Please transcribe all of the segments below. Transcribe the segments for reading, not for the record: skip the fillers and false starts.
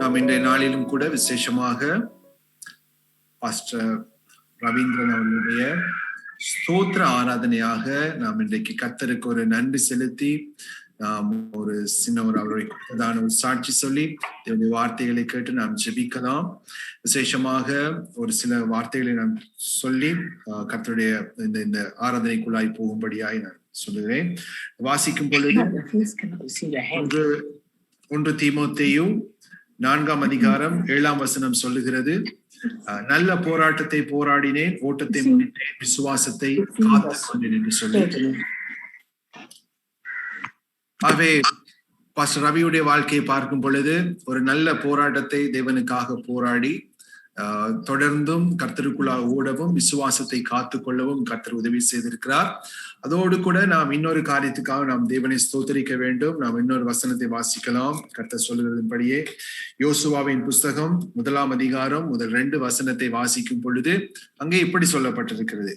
நாம் இன்றைய நாளிலும் கூட விசேஷமாக பாஸ்டர் ரவீந்திரன் அவர்களுடைய ஸ்தோத்திர ஆராதனையாக நாம் இன்றைக்கு கர்த்தருக்கு ஒரு நன்றி செலுத்தி நாம் ஒரு அவருடைய கொடுத்ததான ஒரு சாட்சி சொல்லி தேவனுடைய வார்த்தைகளை கேட்டு நாம் ஜெபிக்கலாம். விசேஷமாக ஒரு சில வார்த்தைகளை நான் சொல்லி கர்த்தருடைய இந்த ஆராதனைக்குள்ளாய் போகும்படியாய் நான் சொல்லுகிறேன். வாசிக்கும் பொழுது 1 தீமோத்தேயு 4ஆம் அதிகாரம் 7ஆம் வசனம் சொல்லுகிறது, நல்ல போராட்டத்தை போராடினேன், ஓட்டத்தை முடித்தேன், விசுவாசத்தை காத்துக் கொண்டேன் என்று சொல்லி. ஆகவே பாஸ்டர் ரவியுடைய வாழ்க்கையை பார்க்கும் பொழுது ஒரு நல்ல போராட்டத்தை தேவனுக்காக போராடி தொடர்ந்தும் கர்த்தருக்குள்ளாக ஓடவும் விசுவாசத்தை காத்துக் கொள்ளவும் கர்த்தர் உதவி செய்திருக்கிறார். அதோடு கூட நாம் இன்னொரு காரியத்துக்காக நாம் தேவனை ஸ்தோத்தரிக்க வேண்டும். நாம் இன்னொரு வசனத்தை வாசிக்கலாம். கர்த்தர் சொல்லுகிறதின்படியே யோசுவாவின் புஸ்தகம் 1ஆம் அதிகாரம் முதல் 2 வசனத்தை வாசிக்கும் பொழுது அங்கே இப்படி சொல்லப்பட்டிருக்கிறது,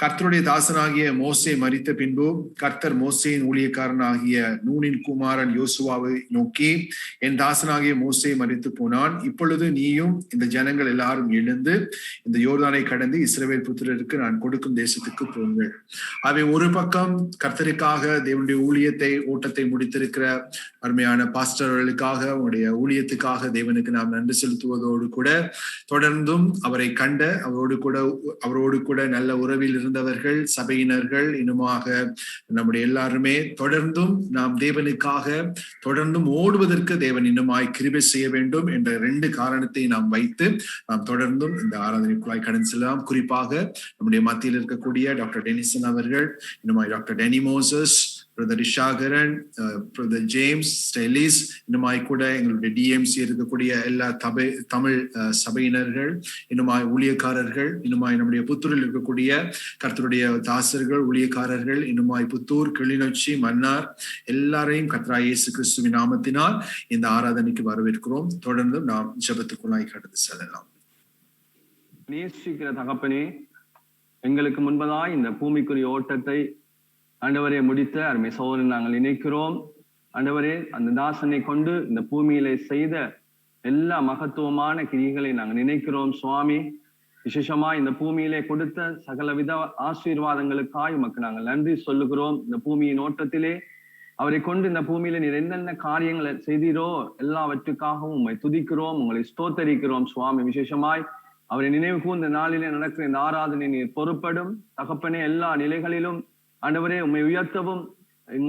கர்த்தருடைய தாசனாகிய மோசே மரித்த பின்பு கர்த்தர் மோசேயின் ஊழியக்காரனாகிய நூனின் குமாரன் யோசுவாவை நோக்கி, என் தாசனாகிய மோசே மரித்து போனான், இப்பொழுது நீயும் இந்த ஜனங்கள் எல்லாரும் எழுந்து இந்த யோர்தானை கடந்து இஸ்ரவேல் புத்திரருக்கு நான் கொடுக்கும் தேசத்துக்கு போங்கள். அவை ஒரு பக்கம் கர்த்தருக்காக தேவனுடைய ஊழியத்தை ஓட்டத்தை முடித்திருக்கிற அருமையான பாஸ்டர்களுக்காக உங்களுடைய ஊழியத்துக்காக தேவனுக்கு நாம் நன்றி செலுத்துவதோடு கூட தொடர்ந்தும் அவரை கண்ட அவரோடு கூட நல்ல உறவில் இருந்தவர்கள் சபையினர்கள் இன்னுமாக நம்முடைய எல்லாருமே தொடர்ந்தும் நாம் தேவனுக்காக தொடர்ந்தும் ஓடுவதற்கு தேவன் இன்னுமாய் கிருபை செய்ய வேண்டும் என்ற 2 காரணத்தை நாம் வைத்து நாம் தொடர்ந்தும் இந்த ஆராதனைக்குள்ளாய் கடந்து செல்லலாம். குறிப்பாக நம்முடைய மத்தியில் இருக்கக்கூடிய டாக்டர் டெனிசன் அவர்கள், இன்னுமாய் doctor Denny Moses, brother Rishakaran, brother James ஸ்டெலிஸ், இன்னுமாய் கூட எங்களுடைய டிஎம்சி இருக்கக்கூடிய எல்லா தமிழ் சபையினர்கள், இன்னுமாய் ஊழியக்காரர்கள், இன்னுமாய் நம்முடைய புத்தூரில் இருக்கக்கூடிய கர்த்தருடைய தாசர்கள் ஊழியக்காரர்கள், இன்னுமாய் புத்தூர், கிளிநொச்சி, மன்னார் எல்லாரையும் கர்த்தராகிய இயேசு கிறிஸ்துவின் நாமத்தினால் இந்த ஆராதனைக்கு வரவேற்கிறோம். தொடர்ந்து நாம் ஜெபத்துக்குள்ளாய் கடந்து செல்லலாம். நேசிக்கிற தகப்பனே, எங்களுக்கு முன்பதாய் இந்த பூமிக்குரிய ஓட்டத்தை ஆண்டவரே முடித்த அருமை சகோதரன் நாங்கள் நினைக்கிறோம். ஆண்டவரே, அந்த தாசனை கொண்டு இந்த பூமியிலே செய்த எல்லா மகத்துவமான கிரிகளை நாங்கள் நினைக்கிறோம். சுவாமி, விசேஷமா இந்த பூமியிலே கொடுத்த சகலவித ஆசீர்வாதங்களுக்காய் உமக்கு நாங்கள் நன்றி சொல்லுகிறோம். இந்த பூமியின் ஓட்டத்திலே அவரை கொண்டு இந்த பூமியில நீர் என்னென்ன காரியங்களை செய்தீரோ எல்லாவற்றுக்காகவும் உம்மை துதிக்கிறோம், உங்களை ஸ்தோத்தரிக்கிறோம். சுவாமி, விசேஷமாய் அவரை நினைவு கூர்ந்த நாளிலே நடக்கிற இந்த ஆராதனை நீர் பொறுப்படும் தகப்பனே. எல்லா நிலைகளிலும் ஆண்டவரே உம்மை உயர்த்தவும்,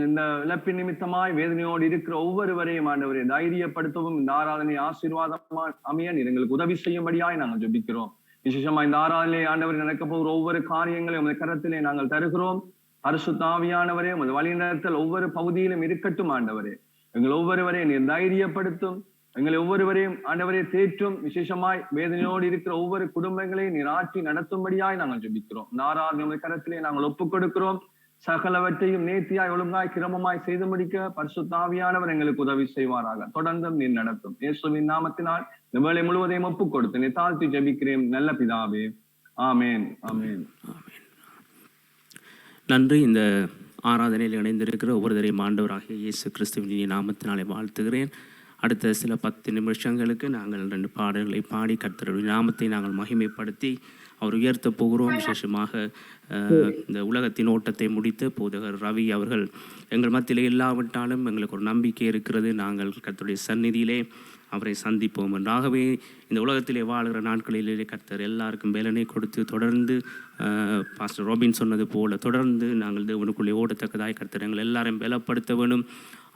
இந்த இழப்பின் நிமித்தமாய் வேதனையோடு இருக்கிற ஒவ்வொருவரையும் ஆண்டவரே தைரியப்படுத்தவும், இந்த ஆராதனை ஆசீர்வாதமா அமைய நீர் எங்களுக்கு உதவி செய்யும்படியாய் நாங்கள் ஜெபிக்கிறோம். விசேஷமா இந்த ஆராதனை ஆண்டவரை நடக்க போகிற ஒவ்வொரு காரியங்களையும் உமது கரத்திலே நாங்கள் தருகிறோம். பரிசுத்த ஆவியானவரே உமது வழிநடத்தல் ஒவ்வொரு பகுதியிலும் இருக்கட்டும். ஆண்டவரே, எங்கள் ஒவ்வொருவரையும் நீர் தைரியப்படுத்தும், எங்களை ஒவ்வொருவரையும் ஆண்டவரே தேற்றும். விசேஷமாய் வேதனையோடு இருக்கிற ஒவ்வொரு குடும்பங்களையும் நீர் ஆட்சி நடத்தும்படியாய் நாங்கள் ஜெபிக்கிறோம். இந்த ஆராதனை உமது கரத்திலே நாங்கள் ஒப்புக் கொடுக்கிறோம். சகலவற்றையும் நேர்த்தியாய் ஒழுங்காய் கிரமமாய் செய்து முடிக்க பரிசுத்த ஆவியானவர் எங்களுக்கு உதவி செய்வாராக. தொடர்ந்தும் நீர் நடத்தும். இயேசுவின் நாமத்தினால் இந்த வேளை முழுவதையும் ஒப்புக் கொடுத்து நீ தாழ்த்தி ஜெபிக்கிறேன் நல்ல பிதாவே, ஆமேன், ஆமேன். நன்றி. இந்த ஆராதனையில் இணைந்திருக்கிற ஒவ்வொருவரையும் ஆண்டவராகிய இயேசு கிறிஸ்துவின் நாமத்தினாலே வாழ்த்துகிறேன். அடுத்த சில 10 நிமிஷங்களுக்கு நாங்கள் 2 பாடல்களை பாடி கர்த்தருடைய நாமத்தை நாங்கள் மகிமைப்படுத்தி அவர் உயர்த்த போகிறோம். விசேஷமாக இந்த உலகத்தின் ஓட்டத்தை முடித்த போதகர் ரவி அவர்கள் எங்கள் மத்தியில் இல்லாவிட்டாலும் எங்களுக்கு ஒரு நம்பிக்கை இருக்கிறது, நாங்கள் கர்த்தருடைய சந்நிதியிலே அவரை சந்திப்போம் என்றாகவே இந்த உலகத்திலே வாழ்கிற நாட்களிலே கர்த்தர் எல்லாருக்கும் வேலனை கொடுத்து தொடர்ந்து பாஸ்டர் ரோபின் சொன்னது போல தொடர்ந்து நாங்கள் தேவனுக்குள்ளே ஓடத்தக்கதாய் கர்த்தர் எங்கள் எல்லாரையும் பலப்படுத்த வேணும்,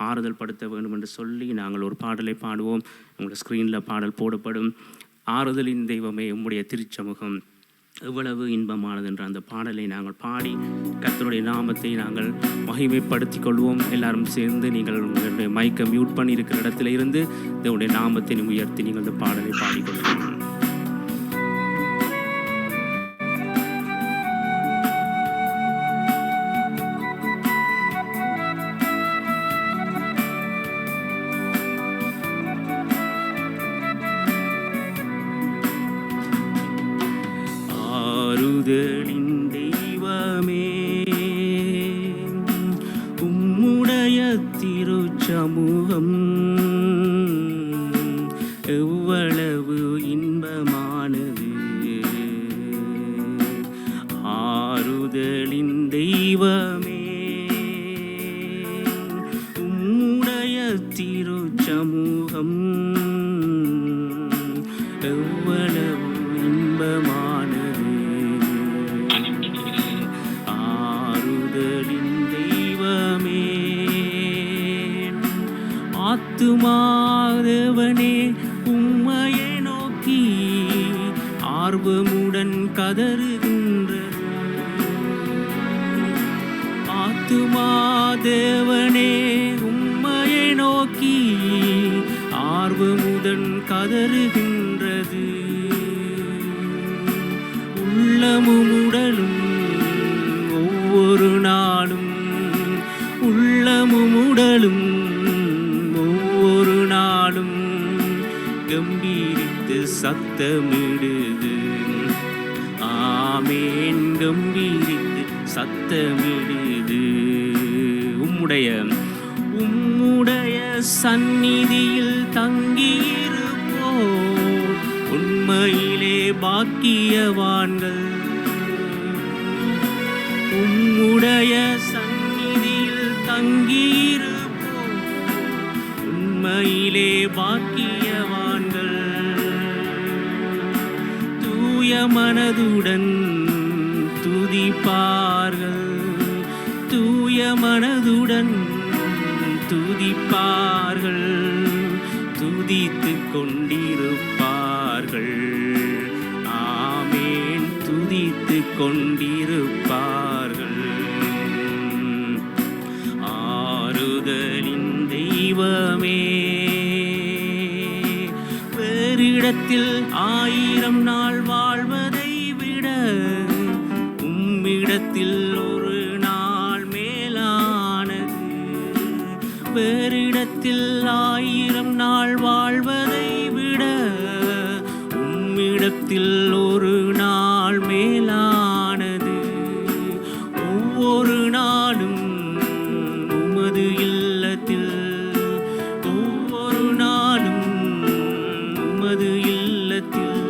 ஆறுதல் படுத்த வேண்டும் என்று சொல்லி நாங்கள் ஒரு பாடலை பாடுவோம். உங்களுடைய ஸ்க்ரீனில் பாடல் போடப்படும். ஆறுதலின் தெய்வமே உம்முடைய திருச்சமூகம் எவ்வளவு இன்பமானது என்ற அந்த பாடலை நாங்கள் பாடி கர்த்தருடைய நாமத்தை நாங்கள் மகிமைப்படுத்திக் கொள்வோம். எல்லாரும் சேர்ந்து நீங்கள் உங்களுடைய மைக்கை மியூட் பண்ணி இருக்கிற இடத்துல இருந்து தேவனுடைய நாமத்தை உயர்த்தி நீங்கள் அந்த பாடலை பாடிக்கொள்வோம். ஆறுதலின் தெய்வமே உம்முடைய திருச்சமூகம் சமூகம் எவ்வளவு இன்பமானது. ஆறுதலின் தெய்வமே ஆத்துமாதவனே உம்மையை நோக்கி ஆர்வமுடன் கதறுகின்றது. ஆத்துமாதேவனே உம்மையை நோக்கி ஆர்வமுடன் கதறுகின்றது. உள்ளமும் உடலும் ஒவ்வொரு நாளும், உள்ளமும் உடலும் ஒவ்வொரு நாளும் கம்பீரித்து சத்தமிடுது. ஆமேன், கம்பீரித்து சத்தமிடுது. உம்முடைய சந்நிதியில் தங்கியிருப்போ உண்மையிலே பாக்கியவான்கள். உம்முடைய சந்நிதியில் தங்கியிருப்போ உண்மையிலே பாக்கியவான்கள். தூய மனதுடன் துதிப்பார்கள், தூய மனதுடன் துதிப்பார்கள், துதித்துக் கொண்டிருப்பார்கள். ஆமேன், துதித்துக் கொண்டிருப்பார்கள். ஆறுதலின் தெய்வமே வேறிடத்தில் 1000 நாள் வாழ்வதை விட உம்மிடத்தில் ஒரு நாள் மேலானது. வேறிடத்தில் 1000 நாள் வாழ்வதை விட உம்மிடத்தில் ஒரு நாள் மேலானது. ஒவ்வொரு நாளும் உமது இல்லத்தில், ஒவ்வொரு நாளும் உமது இல்லத்தில்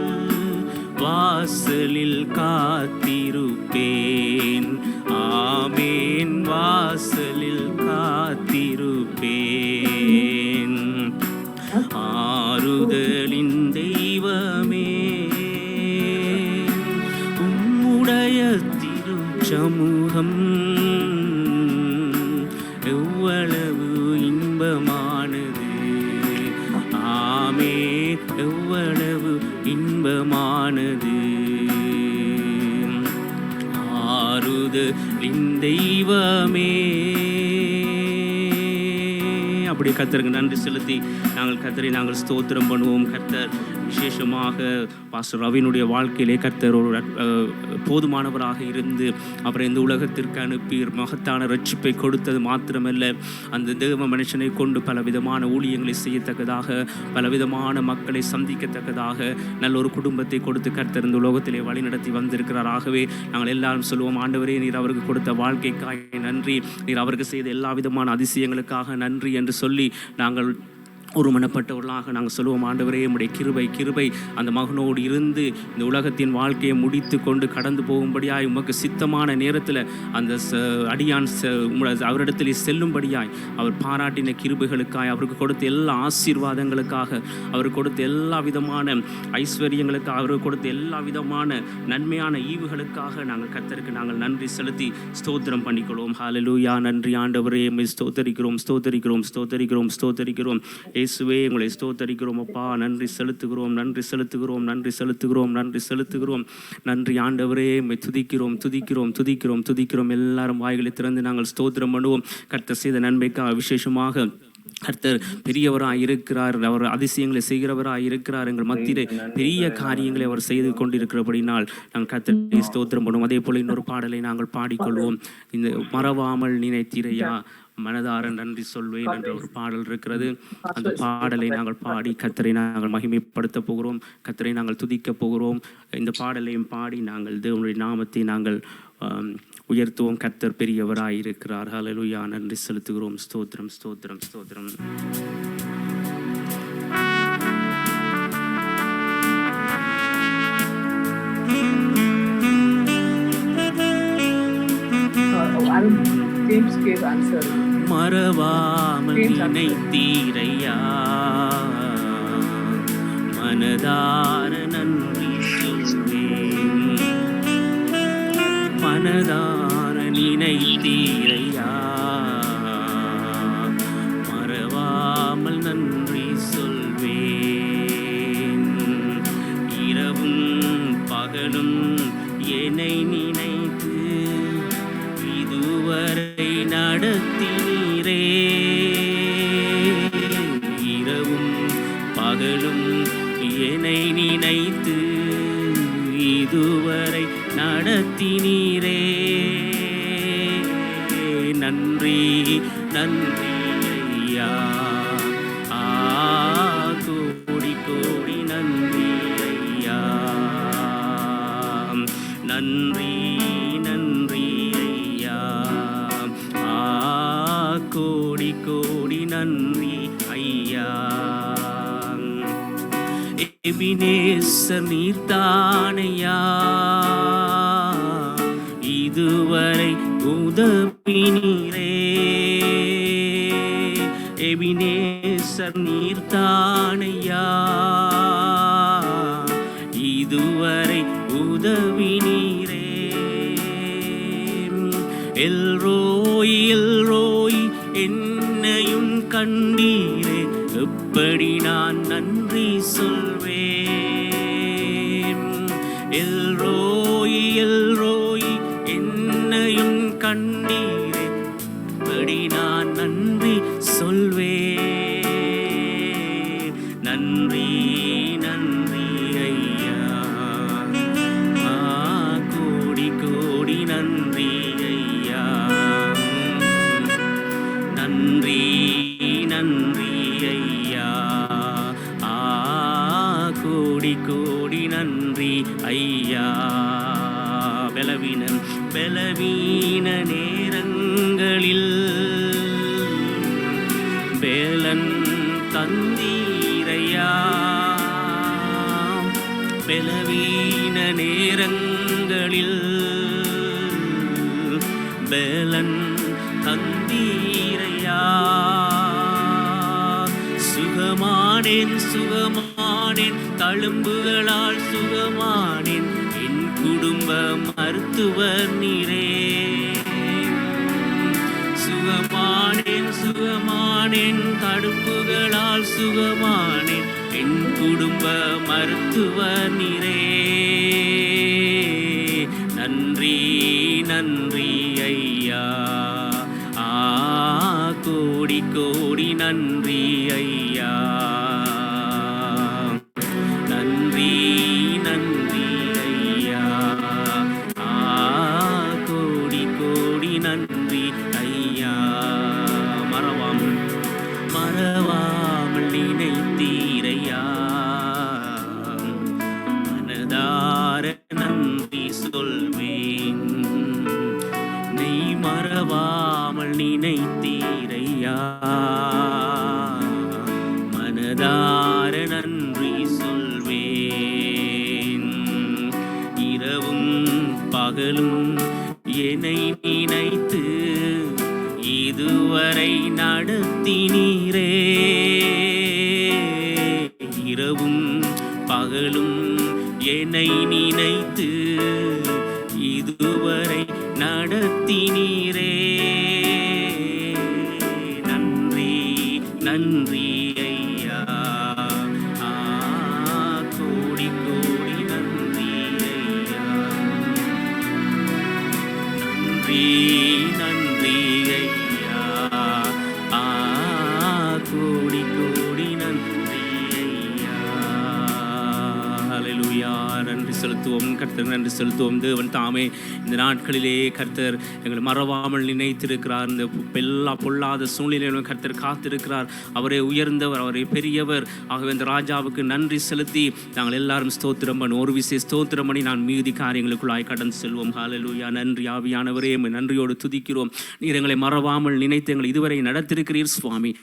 வாசலில் காத்திருப்பேன். ஆமேன், வாசலில் காத்திருப்பேன். ஆறுதலின் தெய்வமே உம்முடைய திருச்சமூகம் எவ்வளவு இன்பமானது. ஆமே, எவ்வளவு இன்பமானது. ஆறுதலின் தெய்வமே. அப்படி கர்த்தருக்கு நன்றி செலுத்தி நாங்கள் கர்த்தரை நாங்கள் ஸ்தோத்திரம் பண்ணுவோம். கர்த்தர் விசேஷமாக பாஸ்டர் ரவியினுடைய வாழ்க்கையிலே கர்த்தர் ஒரு போதுமானவராக இருந்து அவரை இந்த உலகத்திற்கு அனுப்பி மகத்தான ரட்சிப்பை கொடுத்தது மாத்திரமல்ல, அந்த தேவ மனுஷனை கொண்டு பலவிதமான ஊழியங்களை செய்யத்தக்கதாக, பலவிதமான மக்களை சந்திக்கத்தக்கதாக நல்ல ஒரு குடும்பத்தை கொடுத்து கர்த்தர் இந்த உலகத்திலே வழிநடத்தி வந்திருக்கிறார். ஆகவே நாங்கள் எல்லாரும் சொல்லுவோம், ஆண்டவரே நீர் அவருக்கு கொடுத்த வாழ்க்கைக்காக நன்றி, நீர் அவருக்கு செய்த எல்லா விதமான அதிசயங்களுக்காக நன்றி என்று சொல்லி நாங்கள் ஒருமனப்பட்டவர்களாக நாங்கள் சொல்லுவோம். ஆண்டவரே உம்முடைய கிருபை அந்த மகனோடு இருந்து இந்த உலகத்தின் வாழ்க்கையை முடித்து கொண்டு கடந்து போகும்படியாய் உமக்கு சித்தமான நேரத்தில் அந்த அடியான் அவரிடத்தில் செல்லும்படியாய் அவர் பாராட்டின கிருபைகளுக்காய், அவருக்கு கொடுத்த எல்லா ஆசீர்வாதங்களுக்காக, அவருக்கு கொடுத்த எல்லா விதமான ஐஸ்வர்யங்களுக்காக, அவருக்கு கொடுத்த எல்லா விதமான நன்மையான ஈவுகளுக்காக நாங்கள் கர்த்தருக்கு நாங்கள் நன்றி செலுத்தி ஸ்தோத்திரம் பண்ணிக்கொள்வோம். ஹல்லேலூயா. நன்றி ஆண்டவரே, உம்மை ஸ்தோத்தரிக்கிறோம் ஸ்தோத்தரிக்கிறோம் ஸ்தோத்தரிக்கிறோம் ஸ்தோத்தரிக்கிறோம். இயேசுவே உங்களை ஸ்தோத்தரிக்கிறோம் அப்பா. நன்றி செலுத்துகிறோம் நன்றி செலுத்துகிறோம் நன்றி செலுத்துகிறோம் நன்றி செலுத்துகிறோம். நன்றி ஆண்டவரே, உம்மை துதிக்கிறோம் துதிக்கிறோம் துதிக்கிறோம் துதிக்கிறோம். எல்லாரும் வாய்களை திறந்து நாங்கள் ஸ்தோத்திரம் பண்ணுவோம். கர்த்தர் செய்த நன்மைக்காக விசேஷமாக கர்த்தர் பெரியவராக இருக்கிறார், அவர் அதிசயங்களை செய்கிறவராக இருக்கிறார். எங்கள் மத்தியிலே பெரிய காரியங்களை அவர் செய்து கொண்டிருக்கிறபடினால் நாங்கள் கர்த்தரை ஸ்தோத்திரம் பண்ணுவோம். அதே போல இன்னொரு பாடலை நாங்கள் பாடிக்கொள்வோம். இந்த மறவாமல் நினைத்திரையா மனதார நன்றி சொல்வேன் என்ற ஒரு பாடல் இருக்கிறது. அந்த பாடலை நாங்கள் பாடி கர்த்தரை நாங்கள் மகிமைப்படுத்த போகிறோம், கர்த்தரை நாங்கள் துதிக்க போகிறோம். இந்த பாடலையும் பாடி நாங்கள் தேவனுடைய நாமத்தை நாங்கள் உயர்த்துவோம். கர்த்தர் பெரியவராய் இருக்கிறார். ஹல்லேலூயா. நன்றி செலுத்துகிறோம். ஸ்தோத்திரம் ஸ்தோத்திரம் ஸ்தோத்திரம். James gave answer. மறவாமல் நினைத்தீரையா, மனதார நன்றி சொல்வேன். மனதார நினைத்தீரையா, மறவாமல் நன்றி சொல்வேன். இரவும் பகலும் என்னை நினைத்து இதுவரை நடத்தினீரே. இரவும் பகலும் என்னை நினைத்து இதுவரை நடத்தினீரே. நன்றி நன்றி ஐயா, கோடி கோடி நன்றி ஐயா. நன்றி நன்றி ஐயா, கோடி கோடி நன்றி ஐயா. எபினேசர் நீர்தானையா, இதுவரை உதவினீரே. எபினேசர் நீர்தானையா, இதுவரை உதவினீரே. எல்ரோய் எல்ரோய் என்னையும் கண்டீரே, எப்படி நான் நன்றி சொல்வேன். எல்ரோய் எல்ரோய் என்னையும் கண்டீரே, எப்படி நான் நன்றி சொல்வேன். நன்றி நன்றி ஐயா, கோடி கோடி நன்றி ஐயா. நன்றி நன்றி ஐயா, கோடி கோடி நன்றி ஐயா. பலவீன நேரங்களில் வேலன் தந்தீரையா. பலவீன நேரங்களில் வேலன் தந்தீரையா. சுகமானேன் சுகமானேன், தழும்புகளால் சுகமானேன், என் குடும்ப மருத்துவர் நீரே. சுகமானேன் சுகமானேன், தழும்புகளால் சுகமானேன், என் குடும்ப மருத்துவர் நீரே. நன்றி நன்றி ஐயா, கோடி கோடி நன்றி ஐயா. நன்றி நன்றி ஐயா, கோடி கோடி நன்றி ஐயா. மறவாமல் மறவாமல் நினைத்தீரையா, மனதார நன்றி சொல்வேன். நீ மறவாமல் நினைத்தீரையா, மனதார நன்றி சொல்வேன். இரவும் பகலும் என்னை நினைத்து இதுவரை நடத்தினீரே. இரவும் பகலும் என்னை நினைத்து இதுவரை நடத்தினீரே. நன்றி நன்றி ஐயா, கோடி கோடி நன்றி ஐயா. நன்றி நன்றி ஐயா, கோடி கோடி நன்றி ஐயா. ஹல்லேலூயா. நன்றி செலுத்துவோம் கர்த்தர், நன்றி செலுத்துவோம். தேவன் தாமே இந்த நாட்களிலே கர்த்தர் எங்களை மறவாமல் நினைத்திருக்கிறார். இந்த எல்லா பொல்லாத சூழ்நிலையிலும் கர்த்தர் காத்திருக்கிறார். அவரே உயர்ந்தவர், அவரே பெரியவர். ஆகவே இந்த ராஜாவுக்கு நன்றி செலுத்தி நாங்கள் எல்லாரும் ஸ்தோத்திரம் பண்ணி ஒரு விசேஷ ஸ்தோத்திரம் பண்ணி நான் மீதி காரியங்களுக்குள்ளாய் கடந்து செல்வோம். ஹல்லேலூயா. நன்றி ஆவியானவரே, நன்றியோடு துதிக்கிறோம். நீர் எங்களை மறவாமல் நினைத்து எங்களை இதுவரை நடத்திருக்கிறீர் சுவாமி.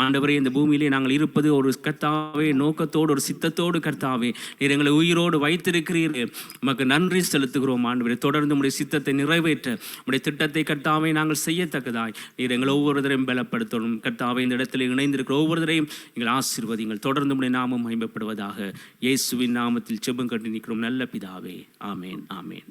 ஆண்டவரே, இந்த பூமியிலே நாங்கள் இருப்பது ஒரு கர்த்தாவே நோக்கத்தோடு, ஒரு சித்தத்தோடு கர்த்தாவே நீர் எங்களை உயிரோடு வைத்திருக்கிறீர் நீர் உமக்கு நன்றி செலுத்துகிறோம் ஆண்டவரே. தொடர்ந்து உம்முடைய சித்தத்தை நிறைவேற்ற உம்முடைய திட்டத்தை கர்த்தாவை நாங்கள் செய்யத்தக்கதாய் நீர் எங்களை ஒவ்வொருவரையும் பலப்படுத்தணும். கர்த்தாவை இந்த இடத்தில் இணைந்திருக்கிற ஒவ்வொருவரையும் எங்கள் ஆசீர்வதிங்கள். தொடர்ந்து உம்முடைய நாமம் மகிமைப்படுவதாக. இயேசுவின் நாமத்தில் ஜெபம் கட்டி நிற்கிறோம் நல்ல பிதாவே. ஆமேன் ஆமேன்.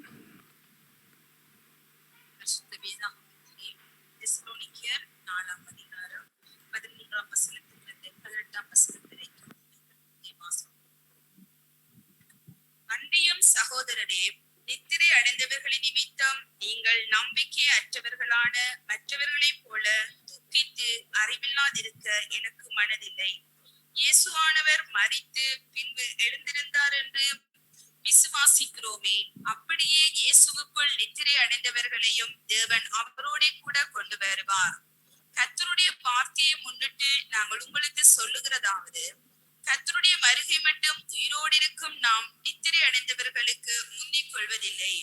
அன்றியும் சகோதரரே, நித்திரை அடைந்தவர்களின் நிமித்தம் நீங்கள் நம்பிக்கை அற்றவர்களான மற்றவர்களைப் போல துக்கித்து அறிவில்லாதிருக்க எனக்கு மனதில்லை. இயேசுவானவர் மரித்து பின்பு எழுந்திருந்தார் என்று விசுவாசிக்கிறோமே, அப்படியே இயேசுவுக்குள் நித்திரை அடைந்தவர்களையும் தேவன் அவரோடே கூட கொண்டு வருவார். கர்த்தருடைய வார்த்தையை முன்னிட்டு நாங்கள் உங்களுக்கு சொல்லுகிறதாவது, கர்த்தருடைய வருகை மட்டும் உயிரோடு இருக்கும் நாம் நித்திரை அடைந்தவர்களுக்கு முந்திக் கொள்வதில்லை.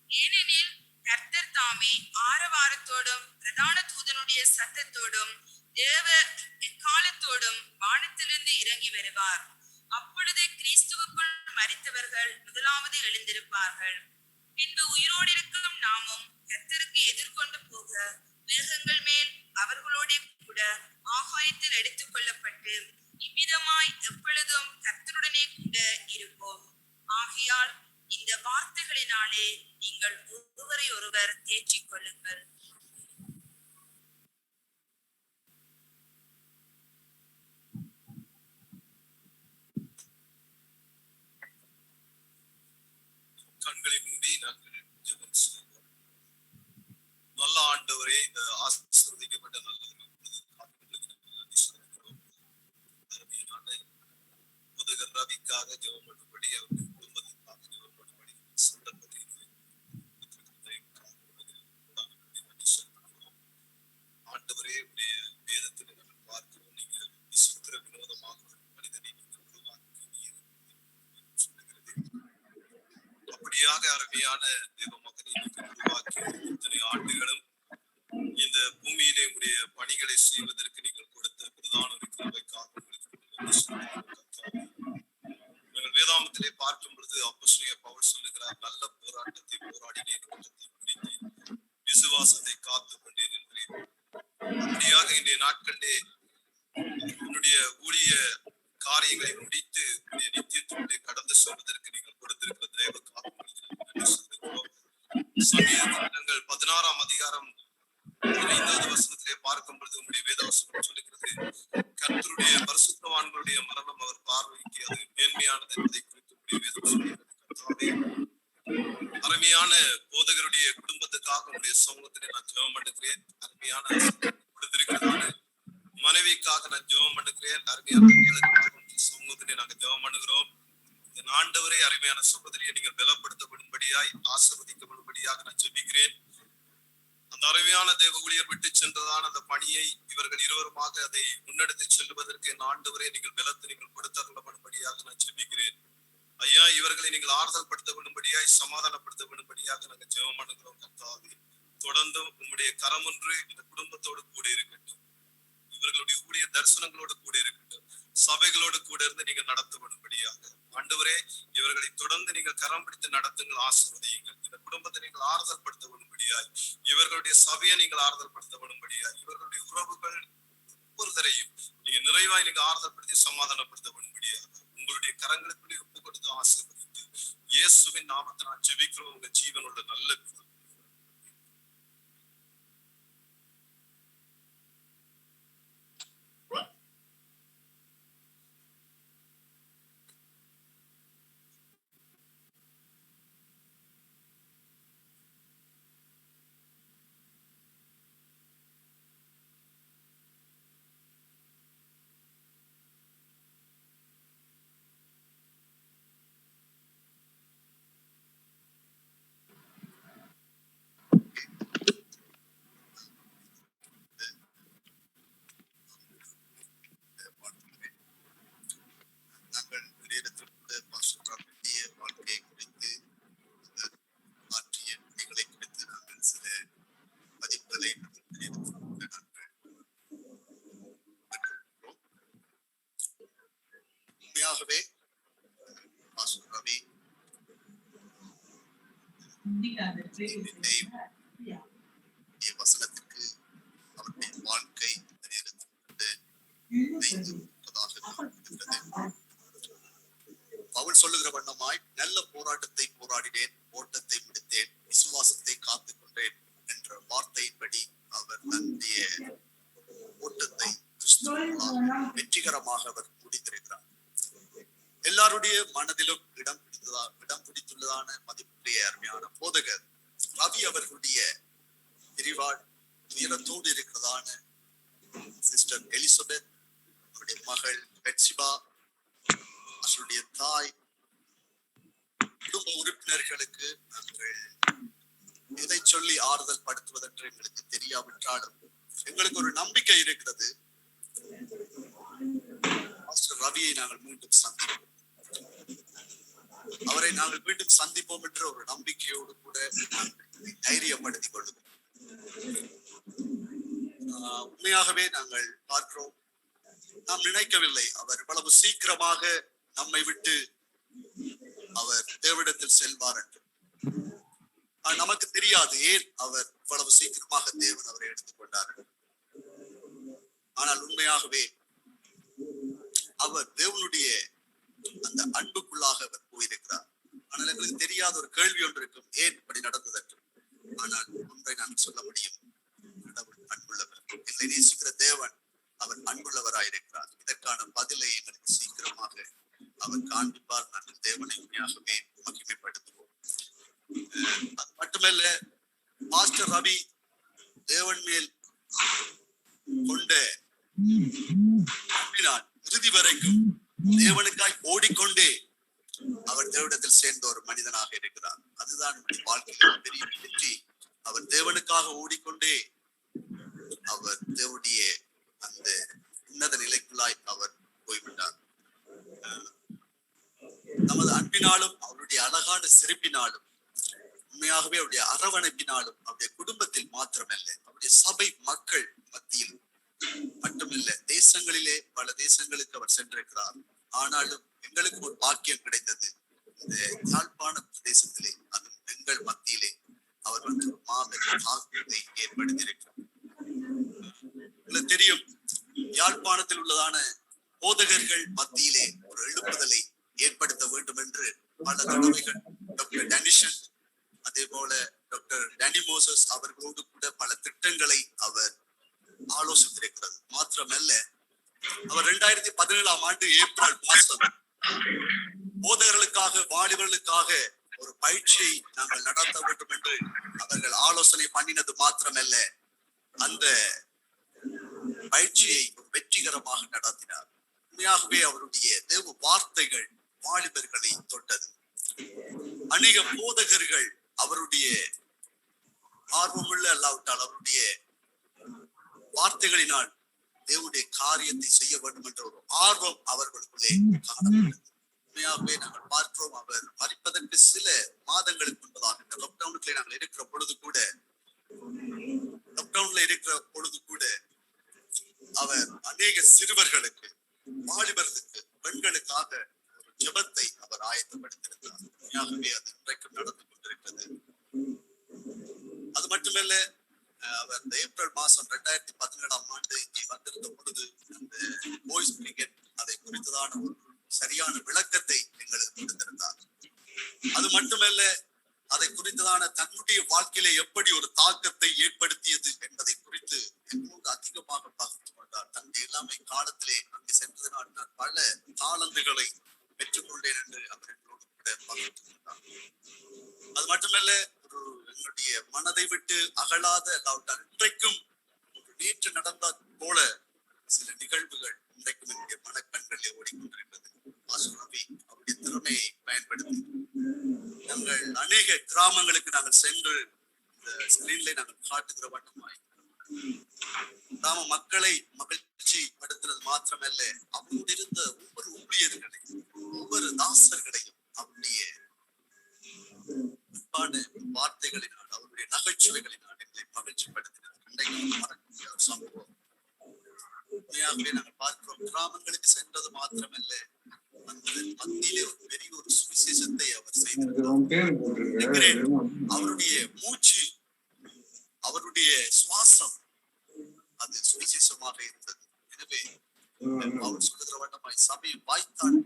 ஏனெனில் கர்த்தர் தாமே ஆரவாரத்தோடும் பிரதான தூதனுடைய சத்தத்தோடும் தேவ எக்காலத்தோடும் வானத்திலிருந்து இறங்கி வருவார். அப்பொழுது கிறிஸ்துவுக்குள் மரித்தவர்கள் முதலாவது எழுந்திருப்பார்கள். பின்பு உயிரோடு இருக்கும் நாமும் கர்த்தருக்கு எதிர்கொண்டு போக மேகங்கள் மேல் அவர்களோட கூட ஆகாயத்தில் எடுத்துக் கொள்ளப்பட்டு இவ்விதமாய் எப்பொழுதும் கர்த்தருடனே கூட இருப்போம். ஆகையால் இந்த வார்த்தைகளினாலே நீங்கள் ஒருவரை ஒருவர் தேற்றிக் கொள்ளுங்கள். கண்களை மூடி நாங்கள் ஜெபம் செய்வோம். நல்ல ஆண்டவரே, இந்த ஆசீர்வதிக்கப்பட்ட நல்ல உதகர் ரவிக்காக ஜெபம் பண்ணும்படி, அவருடைய குடும்பத்திற்காக ஜெபம் பண்ணும்படி சந்தர்ப்பத்தை ஆண்டவரே, உடைய வேதத்தில் நாங்கள் பார்க்கிறோம், நீங்கள் விசித்திர வினோதமாக மனிதனை நீங்கள் உருவாக்கி சொல்லுகிறது. அப்படியாக அருமையான தேவ மகனை உருவாக்கி இத்தனை ஆண்டுகளும் இந்த பூமியிலே உடைய பணிகளை செய்வதற்கு நீங்கள் கொடுத்த பிரதான ஒரு கிருபைக்காக நாங்கள் வேதாமத்திலே பார்க்கும் பொழுது அப்போஸ்தலனாகிய பவுல் சொல்லுகிறார், நல்ல போராட்டத்தை போராடினேன், ஓட்டத்தை முடித்தேன், விசுவாசத்தை காத்துக் கொண்டேன் என்றேன். அப்படியாக இன்றைய நாட்களிலே உன்னுடைய ஊழிய காரியங்களை முடித்து உன்னுடைய நித்தியத்திலே கடந்து செல்வதற்கு நீங்கள் கொடுத்திருக்கிற தேவ காப்புகளுக்கு சங்கீதங்கள் 16ஆம் அதிகாரம் 5வது வசனத்திலே பார்க்கும் பொழுது உங்களுடைய வேதவசனம் சொல்லுகிறது, கர்த்தருடைய பரிசுத்தவான்களுடைய மரணம் அவர் பார்வைக்கு அது மேன்மையானது என்பதை குறித்து உங்களுடைய வேதம் சொல்லுகிறது. அருமையான போதகருடைய குடும்பத்துக்காக உங்களுடைய சமூகத்திலே நான் ஜெபம் பண்ணுகிறேன். அருமையான கொடுத்திருக்கிறதான மனைவிக்காக நான் ஜெபம் பண்ணுகிறேன். அருமையான சமூகத்திலே நாங்கள் ஜெபம் பண்ணுகிறோம். என் ஆண்டவரே, அருமையான சகோதரியை நீங்கள் பலப்படுத்தப்படும்படியாய் ஆசீர்வதிக்கப்படும்படியாக நான் ஜெபிக்கிறேன். அந்த அருமையான தேவ ஊழியர் விட்டு சென்றதான அந்த பணியை இவர்கள் இருவருமாக அதை முன்னெடுத்து செல்வதற்கு என் ஆண்டவரே நீங்கள் பலத்தை நீங்கள் கொடுத்தருளப்படும்படியாக நான் ஜெபிக்கிறேன். ஐயா, இவர்களை நீங்கள் ஆறுதல் படுத்தப்படும்படியாய் சமாதானப்படுத்தப்படும்படியாக நாங்கள் ஜெபம் பண்ணுகிறோம். கர்த்தாவே, தொடர்ந்து உங்களுடைய கரம் ஒன்று இந்த குடும்பத்தோடு கூட இருக்கட்டும், இவர்களுடைய ஊழிய தரிசனங்களோடு கூட இருக்கட்டும், சபைகளோடு கூட இருந்து நீங்கள் நடத்தப்படும்படியாக ஆண்டவரே, இவர்களை தொடர்ந்து நீங்கள் கரம் பிடித்து நடத்துங்கள், ஆசீர்வதியுங்கள். இந்த குடும்பத்தை நீங்கள் ஆறுதல் படுத்தப்படும்படியாய், இவர்களுடைய சபையை நீங்கள் ஆறுதல் படுத்தப்படும்படியாய், இவர்களுடைய உறவுகள் ஒவ்வொருத்தரையும் நீங்க நிறைவாய் நீங்க ஆறுதல் படுத்தி சமாதானப்படுத்தப்படும்படியாக உங்களுடைய கரங்களுக்குள்ளே ஒப்பு கொடுத்து ஆசீர்வதித்து இயேசுவின் நாமத்தை நான் ஜெபிக்கிறோம். உங்க ஜீவனோட நல்ல வசனத்திற்கு அவருடைய வாழ்க்கை பவுல் சொல்லுகிற வண்ணமாய் நல்ல போராட்டத்தை போராடினேன், ஓட்டத்தை முடித்தேன், விசுவாசத்தை காத்துக் கொண்டேன் என்ற வார்த்தையின்படி அவர் தன்னுடைய ஓட்டத்தை வெற்றிகரமாக அவர் முடித்திருக்கிறார். எல்லாருடைய மனதிலும் இடம் பிடித்துள்ளதான மதிப்புடைய அருமையான போதகர் ரவி அவர்களுடைய உயரத்தோடு இருக்கிறதான சிஸ்டர் எலிசபெத், அவருடைய மகள் பெட்சிபா, அவருடைய தாய், குடும்ப உறுப்பினர்களுக்கு நாங்கள் எதை சொல்லி ஆறுதல் படுத்துவதென்று எங்களுக்கு தெரியாவிட்டாலும் எங்களுக்கு ஒரு நம்பிக்கை இருக்கிறது. ரவியை நாங்கள் மீண்டும் சந்திப்போம், அவரை நாங்கள் மீண்டும் சந்திப்போம் என்ற ஒரு நம்பிக்கையோடு கூட தைரியப்படுத்திக் கொள்ளுவோம். உண்மையாகவே நாங்கள் பார்க்கிறோம், நாம் நினைக்கவில்லை அவர் இவ்வளவு சீக்கிரமாக நம்மை விட்டு அவர் தேவனிடத்தில் செல்வார் என்று. நமக்கு தெரியாது ஏன் அவர் இவ்வளவு சீக்கிரமாக தேவன் அவரை எடுத்துக்கொண்டார். ஆனால் உண்மையாகவே அவர் தேவனுடைய அந்த அன்புக்குள்ளாக அவர் போயிருக்கிறார். ஆனால் எங்களுக்கு தெரியாத ஒரு கேள்வி ஒன்று இருக்கும், ஏன் இப்படி நடந்தது என்று. ஆனால் ஒன்றை நான் சொல்ல முடியும், கடவுள் அன்புள்ளவர், என்னை நேசிக்கிற தேவன் அவர் அன்புள்ளவராயிருக்கிறார். இதற்கான பதிலை எங்களுக்கு சீக்கிரமாக அவர் காண்பிப்பார். நாங்கள் தேவனை உண்மையாகவே மகிமைப்படுத்துவோம். அது மட்டுமல்ல, மாஸ்டர் ரவி தேவன் மேல் கொண்ட அன்பினால் இறுதி வரைக்கும் தேவனுக்காய் ஓடிக்கொண்டே அவர் தேவனிடத்தில் சேர்ந்த ஒரு மனிதனாக இருக்கிறார். அதுதான் வாழ்க்கையில் பெரிய வெற்றி. அவர் தேவனுக்காக ஓடிக்கொண்டே அவர் தேவனுடைய அந்த உன்னத நிலைக்குள்ளாய் அவர் போய்விட்டார். நமது அன்பினாலும் அவருடைய அழகான சிரிப்பினாலும் உண்மையாகவே அவருடைய அரவணைப்பினாலும் அவருடைய குடும்பத்தில் மாத்திரமல்ல, அவருடைய சபை மக்கள் மத்தியில் மட்டுமல்ல, தேசங்களிலே பல தேசங்களுக்கு அவர் சென்றிருக்கிறார். ஆனாலும் எங்களுக்கு ஒரு பாக்கியம் கிடைத்தது, இந்த யாழ்ப்பாண பிரதேசத்திலே, அது எங்கள் மத்தியிலே அவர் வந்து மாபெரும் தாக்கத்தை ஏற்படுத்தியிருக்கிறார். உங்களுக்கு தெரியும், யாழ்ப்பாணத்தில் உள்ளதான போதகர்கள் மத்தியிலே ஒரு எழுப்புதலை ஏற்படுத்த வேண்டும் என்று பல தடவைகள் டாக்டர் டனிஷன், அதே போல டாக்டர் டனி மோசஸ் அவர்களோடு கூட பல திட்டங்களை அவர் ஆலோசித்திருக்கிறது. மாத்திரமல்ல, அவர் 2017 ஆண்டு ஏப்ரல் மாதம் போதகர்களுக்காக, வாலிபர்களுக்காக ஒரு பயிற்சியை நாங்கள் நடத்த வேண்டும் என்று அவர்கள் ஆலோசனை பண்ணினது மாத்திரமல்ல, அந்த பயிற்சியை வெற்றிகரமாக நடத்தினார். உண்மையாகவே அவருடைய தேவ வார்த்தைகள் வாலிபர்களை தொட்டது. அநேக போதகர்கள் அவருடைய ஆர்வமுள்ள அல்லாவிட்டால் அவருடைய வார்த்தைகளினால் தேவனுடைய காரியத்தை செய்ய வேண்டும் என்ற ஒரு ஆர்வம் அவர்களுக்குள்ளே காணப்பட்டது. உண்மையாகவே நாங்கள் பார்க்கிறோம், அவர் மரிப்பதற்கு சில மாதங்களுக்கு முன்பதாக இந்த லாக்டவுனுக்குள்ளே நாங்கள் இருக்கிற பொழுது கூட அவர் அநேக சிறுவர்களுக்கு, வாலிபர்களுக்கு, பெண்களுக்காக ஒரு ஜெபத்தை அவர் ஆயத்தப்படுத்தியிருந்தார். உண்மையாகவே அது இன்றைக்கும் நடந்து கொண்டிருக்கிறது. அது மட்டுமல்ல, அவர் இந்த ஏப்ரல் மாதம் 2017 ஆண்டு இங்கே வந்திருந்த பொழுது அந்த பாய்ஸ் கிரிக்கெட் அதை குறித்ததான ஒரு சரியான விளக்கத்தை எங்களுக்கு கொடுத்திருந்தார். அது மட்டுமல்ல, அதை குறித்ததான தன்னுடைய வாழ்க்கையில எப்படி ஒரு தாக்கத்தை ஏற்படுத்தியது என்பதை குறித்து எங்களோடு அதிகமாக பகிர்ந்து கொண்டார். தன்னுடைய இளமை காலத்திலே அங்கு சென்றதனால் நான் பல தாளந்துகளை பெற்றுக்கொண்டேன் என்று அவர் எங்களோடு கூட பகிர்ந்து கொண்டார். அது மட்டுமல்ல, எங்களுடைய மனதை விட்டு அகலாத, அல்லாவிட்டால் இன்றைக்கும் நேற்று நடந்தால் போல சில நிகழ்வுகள் இன்றைக்கும் என்னுடைய மனக்கண்களிலே ஓடிக்கொண்டிருக்கிறது. அவருடைய திறமையை பயன்படுத்தி நாங்கள் அநேக கிராமங்களுக்கு நாங்கள் சென்று இந்த ஸ்கிரீன்ல நாங்கள் காட்டுகிற வண்ணமாய் கிராம மக்களை மகிழ்ச்சி படுத்துறது மாத்திரமல்ல, அவரோடு இருந்த ஒவ்வொரு ஊழியர்களையும், ஒவ்வொரு தாசர்களையும் அவருடைய வார்த்தைகளினால், அவருடைய நகைச்சுவைகளினால் எங்களை மகிழ்ச்சி படுத்தினார். இன்றைக்கு சம்பவம் உண்மையாகவே நாங்கள் பார்க்கிறோம். கிராமங்களுக்கு சென்றது மாத்திரமல்ல, அந்த மத்தியிலே ஒரு பெரிய ஒரு சுவிசேஷத்தை அவர் செய்திருக்கிறார். அவருடைய மூச்சு, அவருடைய சுவாசம் அது சுவிசேஷமாக இருந்தது. எனவே அவர் சொல்லுகிற வண்ணமாய் சபை வாய்த்தால்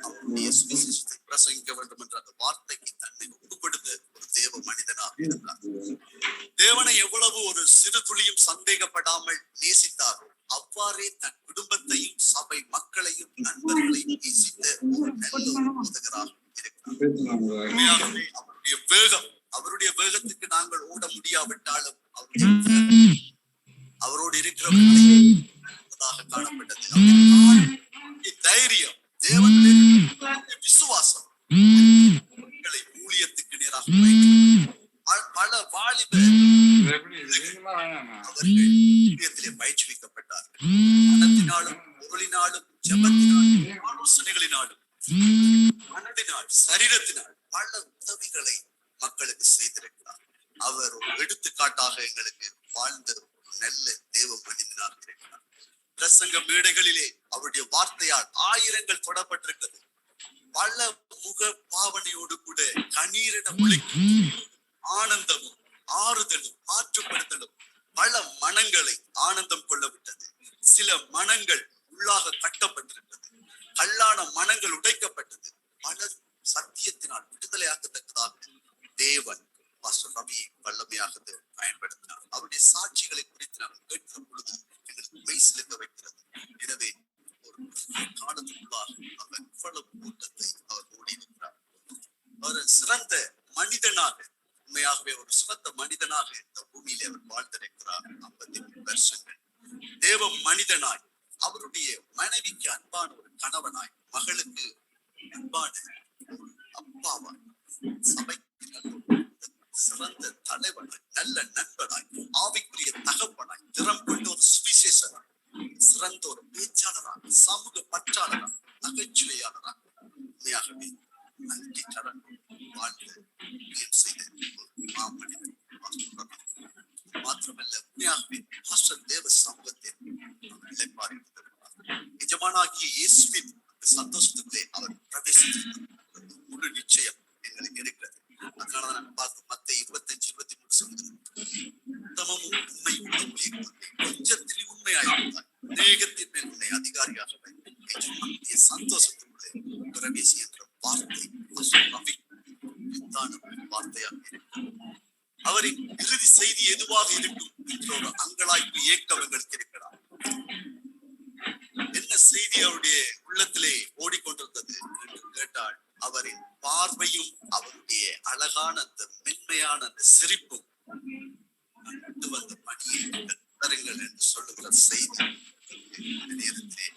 அவருடைய சுவிசேஷத்தை பிரசங்கிக்க வேண்டும் என்ற அந்த வார்த்தைக்கு தன்னை ஒப்புக்கொடுத்த ஒரு தேவ மனிதனாக இருந்தார். தேவனை எவ்வளவு ஒரு சிறு துளியும் சந்தேகப்படாமல் நேசித்தாரோ அவ்வாறே தன் குடும்பத்தையும் சபை மக்களையும் நண்பர்களையும் நேசித்த ஒரு நல்ல போதகராக இருக்கிறார். அவருடைய வேகத்துக்கு நாங்கள் ஓட முடியாவிட்டாலும் அவரோடு இருக்கிறவர்களாக காணப்பட்டது. தைரியம், தேவனின் விசுவாசம் ஊழியத்துக்கு நேராக பல வாலிப அவர்கள் பயிற்சிக்கப்பட்டார்கள். மனத்தினாலும் பொருளினாலும் ஜெபத்தினாலும் ஆலோசனைகளினாலும் மனதினால் சரீரத்தினால் பல உதவிகளை மக்களுக்கு செய்திருக்கிறார். அவர் ஒரு எடுத்துக்காட்டாக எங்களுக்கு வாழ்ந்த நல்ல தேவ மனிதனாக இருக்கிறார். பிரசங்க மேடைகளிலே அவருடைய வார்த்தையால் ஆயிரங்கள் தொடப்பட்டிருக்கிறது. பல முக பாவனையோடு கூட கண்ணீரிட ஒழிக்கும் ஆனந்தமும் ஆறுதலும் மாற்றுப்படுத்தலும் பல மனங்களை ஆனந்தம் கொள்ள விட்டது. சில மனங்கள் உள்ளாக கட்டப்பட்டிருக்கிறது. கல்லான மனங்கள் உடைக்கப்பட்டது. பல சத்தியத்தினால் விடுதலையாக்கத்தக்கதாக தேவன் பாஸ்டர் ரவியை வல்லமையாக பயன்படுத்தினார். அவருடைய சாட்சிகளை குறித்து நாங்கள் கேட்கிற பொழுது எங்களுக்கு மெய் சிலிர்க்க வைக்கிறது. எனவே ஒரு காலத்துக்குள்ளாக அவர் இவ்வளவு கூட்டத்தை அவர் ஓடியிருக்கிறார். அவர் சிறந்த மனிதனாக, உண்மையாகவே ஒரு சிறந்த மனிதனாக இந்த பூமியிலே அவர் வாழ்ந்திருக்கிறார். 53 வருஷங்கள் தேவ மனிதனாய், அவருடைய மனைவிக்கு அன்பான ஒரு கணவனாய், மகளுக்கு அன்பான அப்பாவாய், சபைக்கு சிறந்த தலைவனாய், நல்ல நண்பனாய், ஆவிக்குரிய தகப்பனாய், திறம் கொண்ட ஒரு சுவிசேஷனாய், சிறந்த ஒரு பேச்சாளராக, சமூக பற்றாளராக, நகைச்சுவையாளராக, உண்மையாகவே நன்றி கடன் வாழ்ந்து செய்த ஒரு மாமனிதன் மாத்திரமல்ல, உண்மையாகவே பாஸ்டர் தேவ சமூகத்தில் நிலைப்பாடு எஜமானாகிய இயேசுவின் சந்தோஷத்துக்குள்ளே அவர் பிரவேசித்திருக்கிறார். முழு நிச்சயம் எங்களுக்கு இருக்கிறது. அதனாலதான் நாங்கள் பார்க்கும் மத்தேயு 25:23 சொல்கிறது, உத்தமமும் உண்மையுள்ள ஊழியர்கள் கொஞ்சத்தில் உண்மையாயிருந்தார், அநேகத்தின் மேல் உன்னை அதிகாரியாக எஜமானுடைய சந்தோஷத்துக்குள்ளே பிரவேசி என்ற வார்த்தை வார்த்தையாக இருக்கும். அவரின் இறுதி செய்தி எதுவாக இருக்கும் என்ற ஒரு அங்கலாய்ப்பு ஏக்கம் எங்களுக்கு இருக்கிறார். என்ன செய்தி அவருடைய உள்ளத்திலே ஓடிக்கொண்டிருந்தது என்று கேட்டால், அவரின் பார்வையும் அவருடைய அழகான அந்த மென்மையான அந்த சிரிப்பும் வந்த பணியை தருங்கள் என்று சொல்லுகிற செய்தி நேரத்திலே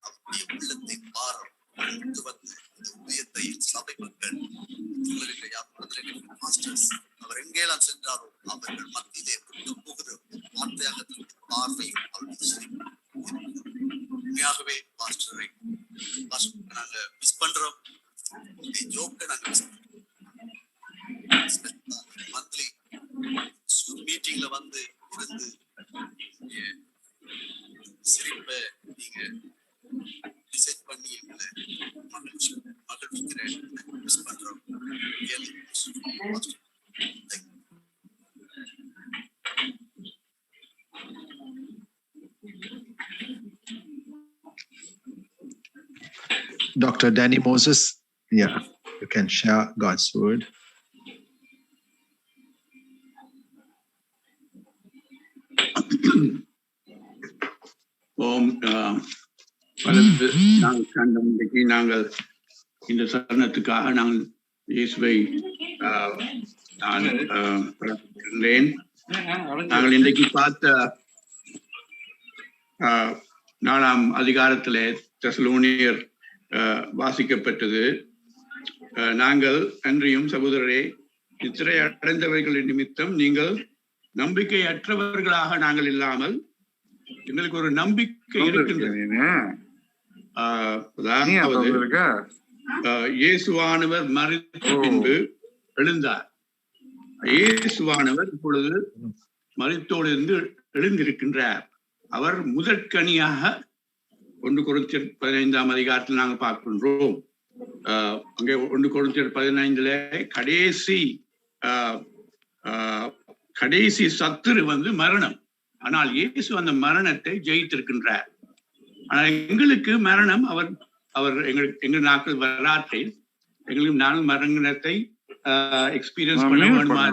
அவருடைய உள்ளத்தின் பாரம் வந்து இந்த ஊழியத்தை சபை மக்கள் அவர் எங்கேலாம் சென்றாரோ அவர்கள் மத்தியிலே கொண்டு போகிற வார்த்தையாக பார்வையும் அவருடைய சிரிப்பு. உண்மையாகவே பாஸ்டரை நாங்க மிஸ் பண்றோம். ஜோக்க நாங்க மிஸ் பண்றோம். மந்த்லி மீட்டிங்ல வந்து இருந்து சிரிப்பை நீங்க டிசைட் பண்ணி எங்களை மகிழ்ச்சிக்கிறேன். மிஸ் பண்றோம். Dr. Danny Moses, yeah, you can share God's word. நாங்கள் இந்த சரணத்துக்காக நாங்கள் இயேசுவை நான் பிரார்த்திக்கின்றேன். நாங்கள் இன்றைக்கு பார்த்த 4ஆம் அதிகாரத்திலே தெசலோனியர் வாசிக்கப்பட்டது. நாங்கள் அன்றியும் சகோதரரே, நித்திரை அடைந்தவர்களின் நிமித்தம் நீங்கள் நம்பிக்கையற்றவர்களாக நாங்கள் இல்லாமல் எங்களுக்கு ஒரு நம்பிக்கை இருக்கின்றது. இயேசுவானவர் மரித்த பின்பு எழுந்தார். இயேசுவானவர் இப்பொழுது மரித்தோடு இருந்து எழுந்திருக்கின்றார். அவர் முதற்கனியாக 1 கொரிந்தியர் 15ஆம் அதிகாரத்தில் நாங்கள் பார்க்கின்றோம். அங்கே 1 கொரிந்தியர் 15ல கடைசி சத்துரு மரணம். ஆனால் இயேசு அந்த மரணத்தை ஜெயித்திருக்கின்றார். ஆனால் எங்களுக்கு மரணம் அவர் எங்கள் நாட்கள் வரலாற்றை எங்களுக்கு நானும் மரணத்தை எக்ஸ்பீரியன்ஸ் பண்ண வேண்டுமா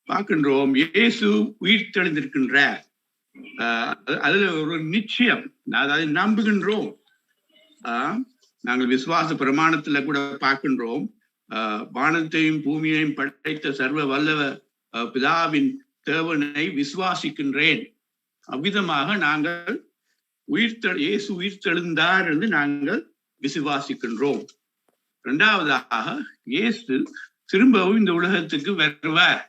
பார்க்கின்றோம். இயேசு உயிர் தெளிந்திருக்கின்றார். அதுல ஒரு நிச்சயம், அதாவது நம்புகின்றோம். நாங்கள் விசுவாச பிரமாணத்துல கூட பார்க்கின்றோம், வானத்தையும் பூமியையும் படைத்த சர்வ வல்லவ பிதாவின் தேவனை விசுவாசிக்கின்றேன். அவ்விதமாக நாங்கள் இயேசு உயிர் தெழுந்தார் என்று நாங்கள் விசுவாசிக்கின்றோம். இரண்டாவதாக, இயேசு திரும்பவும் இந்த உலகத்துக்கு வருவார்.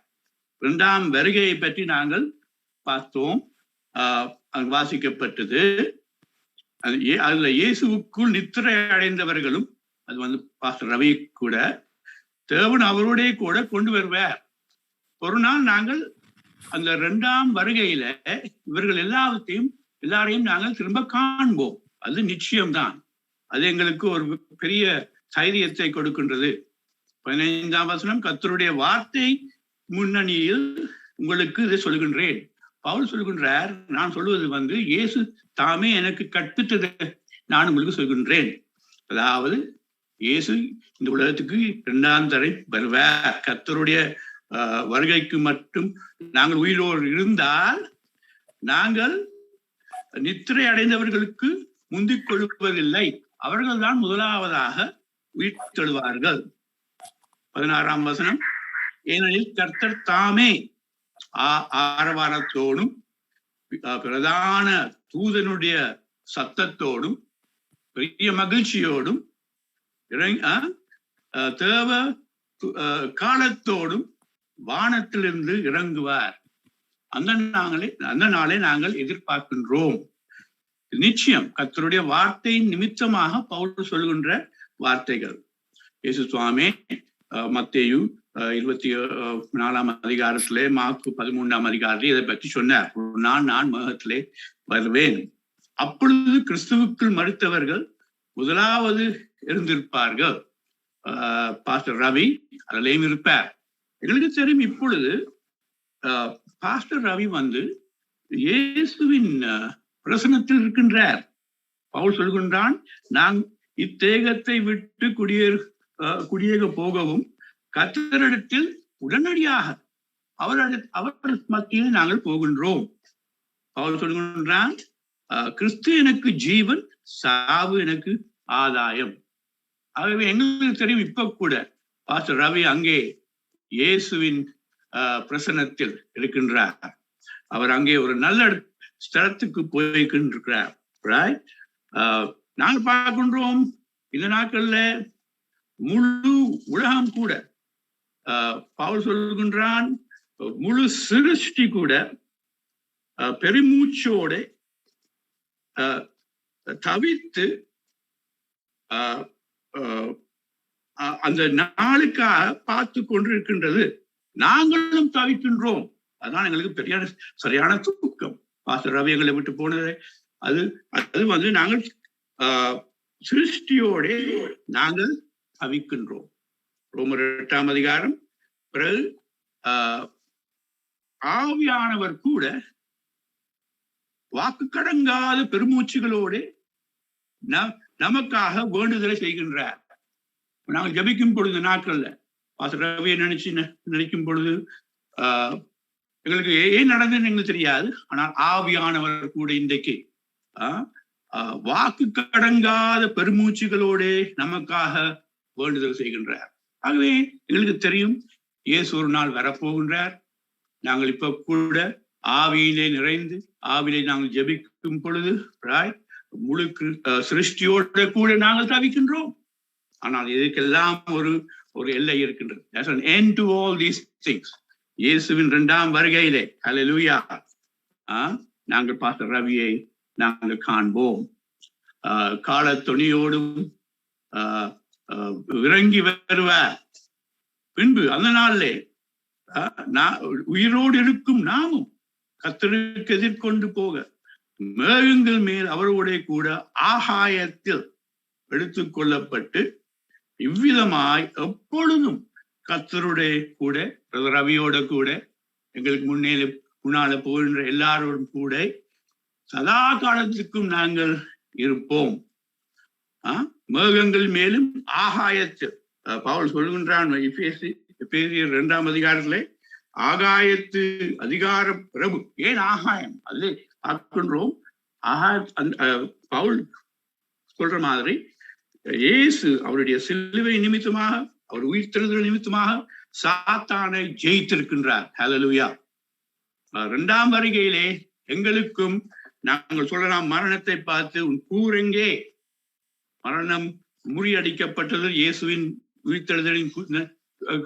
2ஆம் வருகையை பற்றி நாங்கள் பார்த்தோம், வாசிக்கப்பட்டது. அதுல இயேசுவுக்குள் நித்திரை அடைந்தவர்களும், அது பாஸ்டர் ரவி கூட, தேவன் அவருடைய கூட கொண்டு வருவார். ஒரு நாள் நாங்கள் அந்த 2ஆம் வருகையில இவர்கள் எல்லாரையும் நாங்கள் திரும்ப காண்போம். அது நிச்சயம்தான். அது எங்களுக்கு ஒரு பெரிய தைரியத்தை கொடுக்கின்றது. 15ஆம் வசனம், கர்த்தருடைய வார்த்தை முன்னணியில் உங்களுக்கு இதை சொல்கின்றேன். பவுல் சொல்கின்றார், நான் சொல்வது இயேசு தாமே எனக்கு கற்பித்ததை நான் உங்களுக்கு சொல்கின்றேன். அதாவது இயேசு இந்த உலகத்துக்கு 2ஆம் தடவை வருவார். கர்த்தருடைய வருகைக்கு மட்டும் நாங்கள் உயிரோடு இருந்தால் நாங்கள் நித்திரை அடைந்தவர்களுக்கு முந்திக் கொள்வதில்லை. அவர்கள் தான் முதலாவதாக உயிர் தெழுவார்கள். 16ஆம் வசனம், ஏனெனில் கர்த்தர் தாமே ஆரவாரத்தோடும் பிரதான தூதனுடைய சத்தத்தோடும் பெரிய மகிழ்ச்சியோடும் தேவ காலத்தோடும் வானத்திலிருந்து இறங்குவார். அந்த நாளை நாங்கள் எதிர்பார்க்கின்றோம். நிச்சயம் கர்த்தருடைய வார்த்தையின் நிமித்தமாக பவுல் சொல்கின்ற வார்த்தைகள். இயேசு சுவாமி மத்தேயு 24ஆம் அதிகாரத்திலே, மார்க்கு 13ஆம் அதிகாரத்திலே இதை பற்றி சொன்னார். நான் மேகத்திலே வருவேன். அப்பொழுது கிறிஸ்துவுக்குள் மரித்தவர்கள் முதலாவது இருந்திருப்பார்கள். பாஸ்டர் ரவி அதிலேயும் இருப்பார். எங்களுக்கு தெரியும், இப்பொழுது பாஸ்டர் ரவி இயேசுவின் பிரசனத்தில் இருக்கின்றார். பவுல் சொல்கின்றான், நான் இத்தேகத்தை விட்டு குடியேக போகவும் கர்த்தரிடத்தில் உடனடியாக அவர் மத்தியில் நாங்கள் போகின்றோம். பவுல் சொல்கின்றான், கிறிஸ்து எனக்கு ஜீவன், சாவு எனக்கு ஆதாயம். ஆகவே எங்களுக்கு தெரியும், இப்ப கூட பாஸ்டர் ரவி அங்கே இயேசுவின் பிரசன்னத்தில் இருக்கின்றார். அவர் அங்கே ஒரு நல்ல ஸ்தலத்துக்கு போய்கின்றிருக்கிறார். நாங்கள் பார்க்கின்றோம், இந்த நாட்கள்ல முழு உலகம் கூட, பவுல் சொல்கின்றான், முழு சிருஷ்டி கூட பெருமூச்சோட தவித்து அந்த நாளுக்காக பார்த்து கொண்டிருக்கின்றது. நாங்களும் தவிக்கின்றோம். அதான் எங்களுக்கு பெரிய சரியான தூக்கம். பாஸ்டர் ரவி எங்களை விட்டு போனது அது நாங்கள் சிருஷ்டியோட நாங்கள் தவிக்கின்றோம். ரோமர் 8ஆம் அதிகாரம். பிறகு ஆவியானவர் கூட வாக்கு கடங்காத பெருமூச்சுகளோடு நமக்காக வேண்டுதலை செய்கின்றார். நாங்கள் ஜபிக்கும் பொழுது நாட்கள்ல பாஸ்டர் ரவியை நினைக்கும் பொழுது எங்களுக்கு ஏன் நடந்ததுன்னு எங்களுக்கு தெரியாது. ஆனால் ஆவியானவர் கூட இன்றைக்கு வாக்கு கடங்காத பெருமூச்சுகளோடு நமக்காக வேண்டுதல் செய்கின்றார். ஆகவே எங்களுக்கு தெரியும், இயேசு ஒரு நாள் வரப்போகின்றார். நாங்கள் இப்ப கூட ஆவியிலே நிறைந்து ஆவியிலே நாங்கள் ஜெபிக்கும் பொழுது முழு சிருஷ்டியோட கூட நாங்கள் தவிக்கின்றோம். ஆனால் இதுக்கெல்லாம் ஒரு எல்லை இருக்கின்றது. There's an end to all these things. இயேசுவின் 2ஆம் வருகையிலே ஹல்லேலூயா நாங்கள் பாஸ்டர் ரவியை நாங்கள் காண்போம். கால துணியோடும் இறங்கி வருவார். பின்பு அந்த நாளிலே உயிரோடு இருக்கும் நாமும் கர்த்தருக்கு எதிர்கொண்டு போக மேகங்கள் மேல் அவருடைய கூட ஆகாயத்தில் எடுத்துக் கொள்ளப்பட்டு இவ்விதமாய் எப்பொழுதும் கர்த்தருடைய கூட ரவியோட கூட எங்களுக்கு முன்னால போகின்ற எல்லாரோடும் கூட சதா காலத்துக்கும் நாங்கள் இருப்போம். மேகங்கள் மேலும் ஆகாயத்தில் பவுல் சொல்கின்றான் எபேசியர் 2ஆம் அதிகாரத்திலே ஆகாயத்து அதிகார பிரபு. ஏன் ஆகாயம்? அது பார்க்கின்றோம். பவுல் சொல்ற மாதிரி இயேசு அவருடைய சிலுவை நிமித்தமாக அவர் உயிர்த்தெழுதல் நிமித்தமாக சாத்தானை ஜெயித்திருக்கின்றார். ஹல்லேலூயா. 2ஆம் வருகையிலே எங்களுக்கும் நாங்கள் சொல்லலாம், மரணத்தை பார்த்து உன் கூரெங்கே, மரணம் முறியடிக்கப்பட்டது இயேசுவின் உயிர்த்தெழுதலின்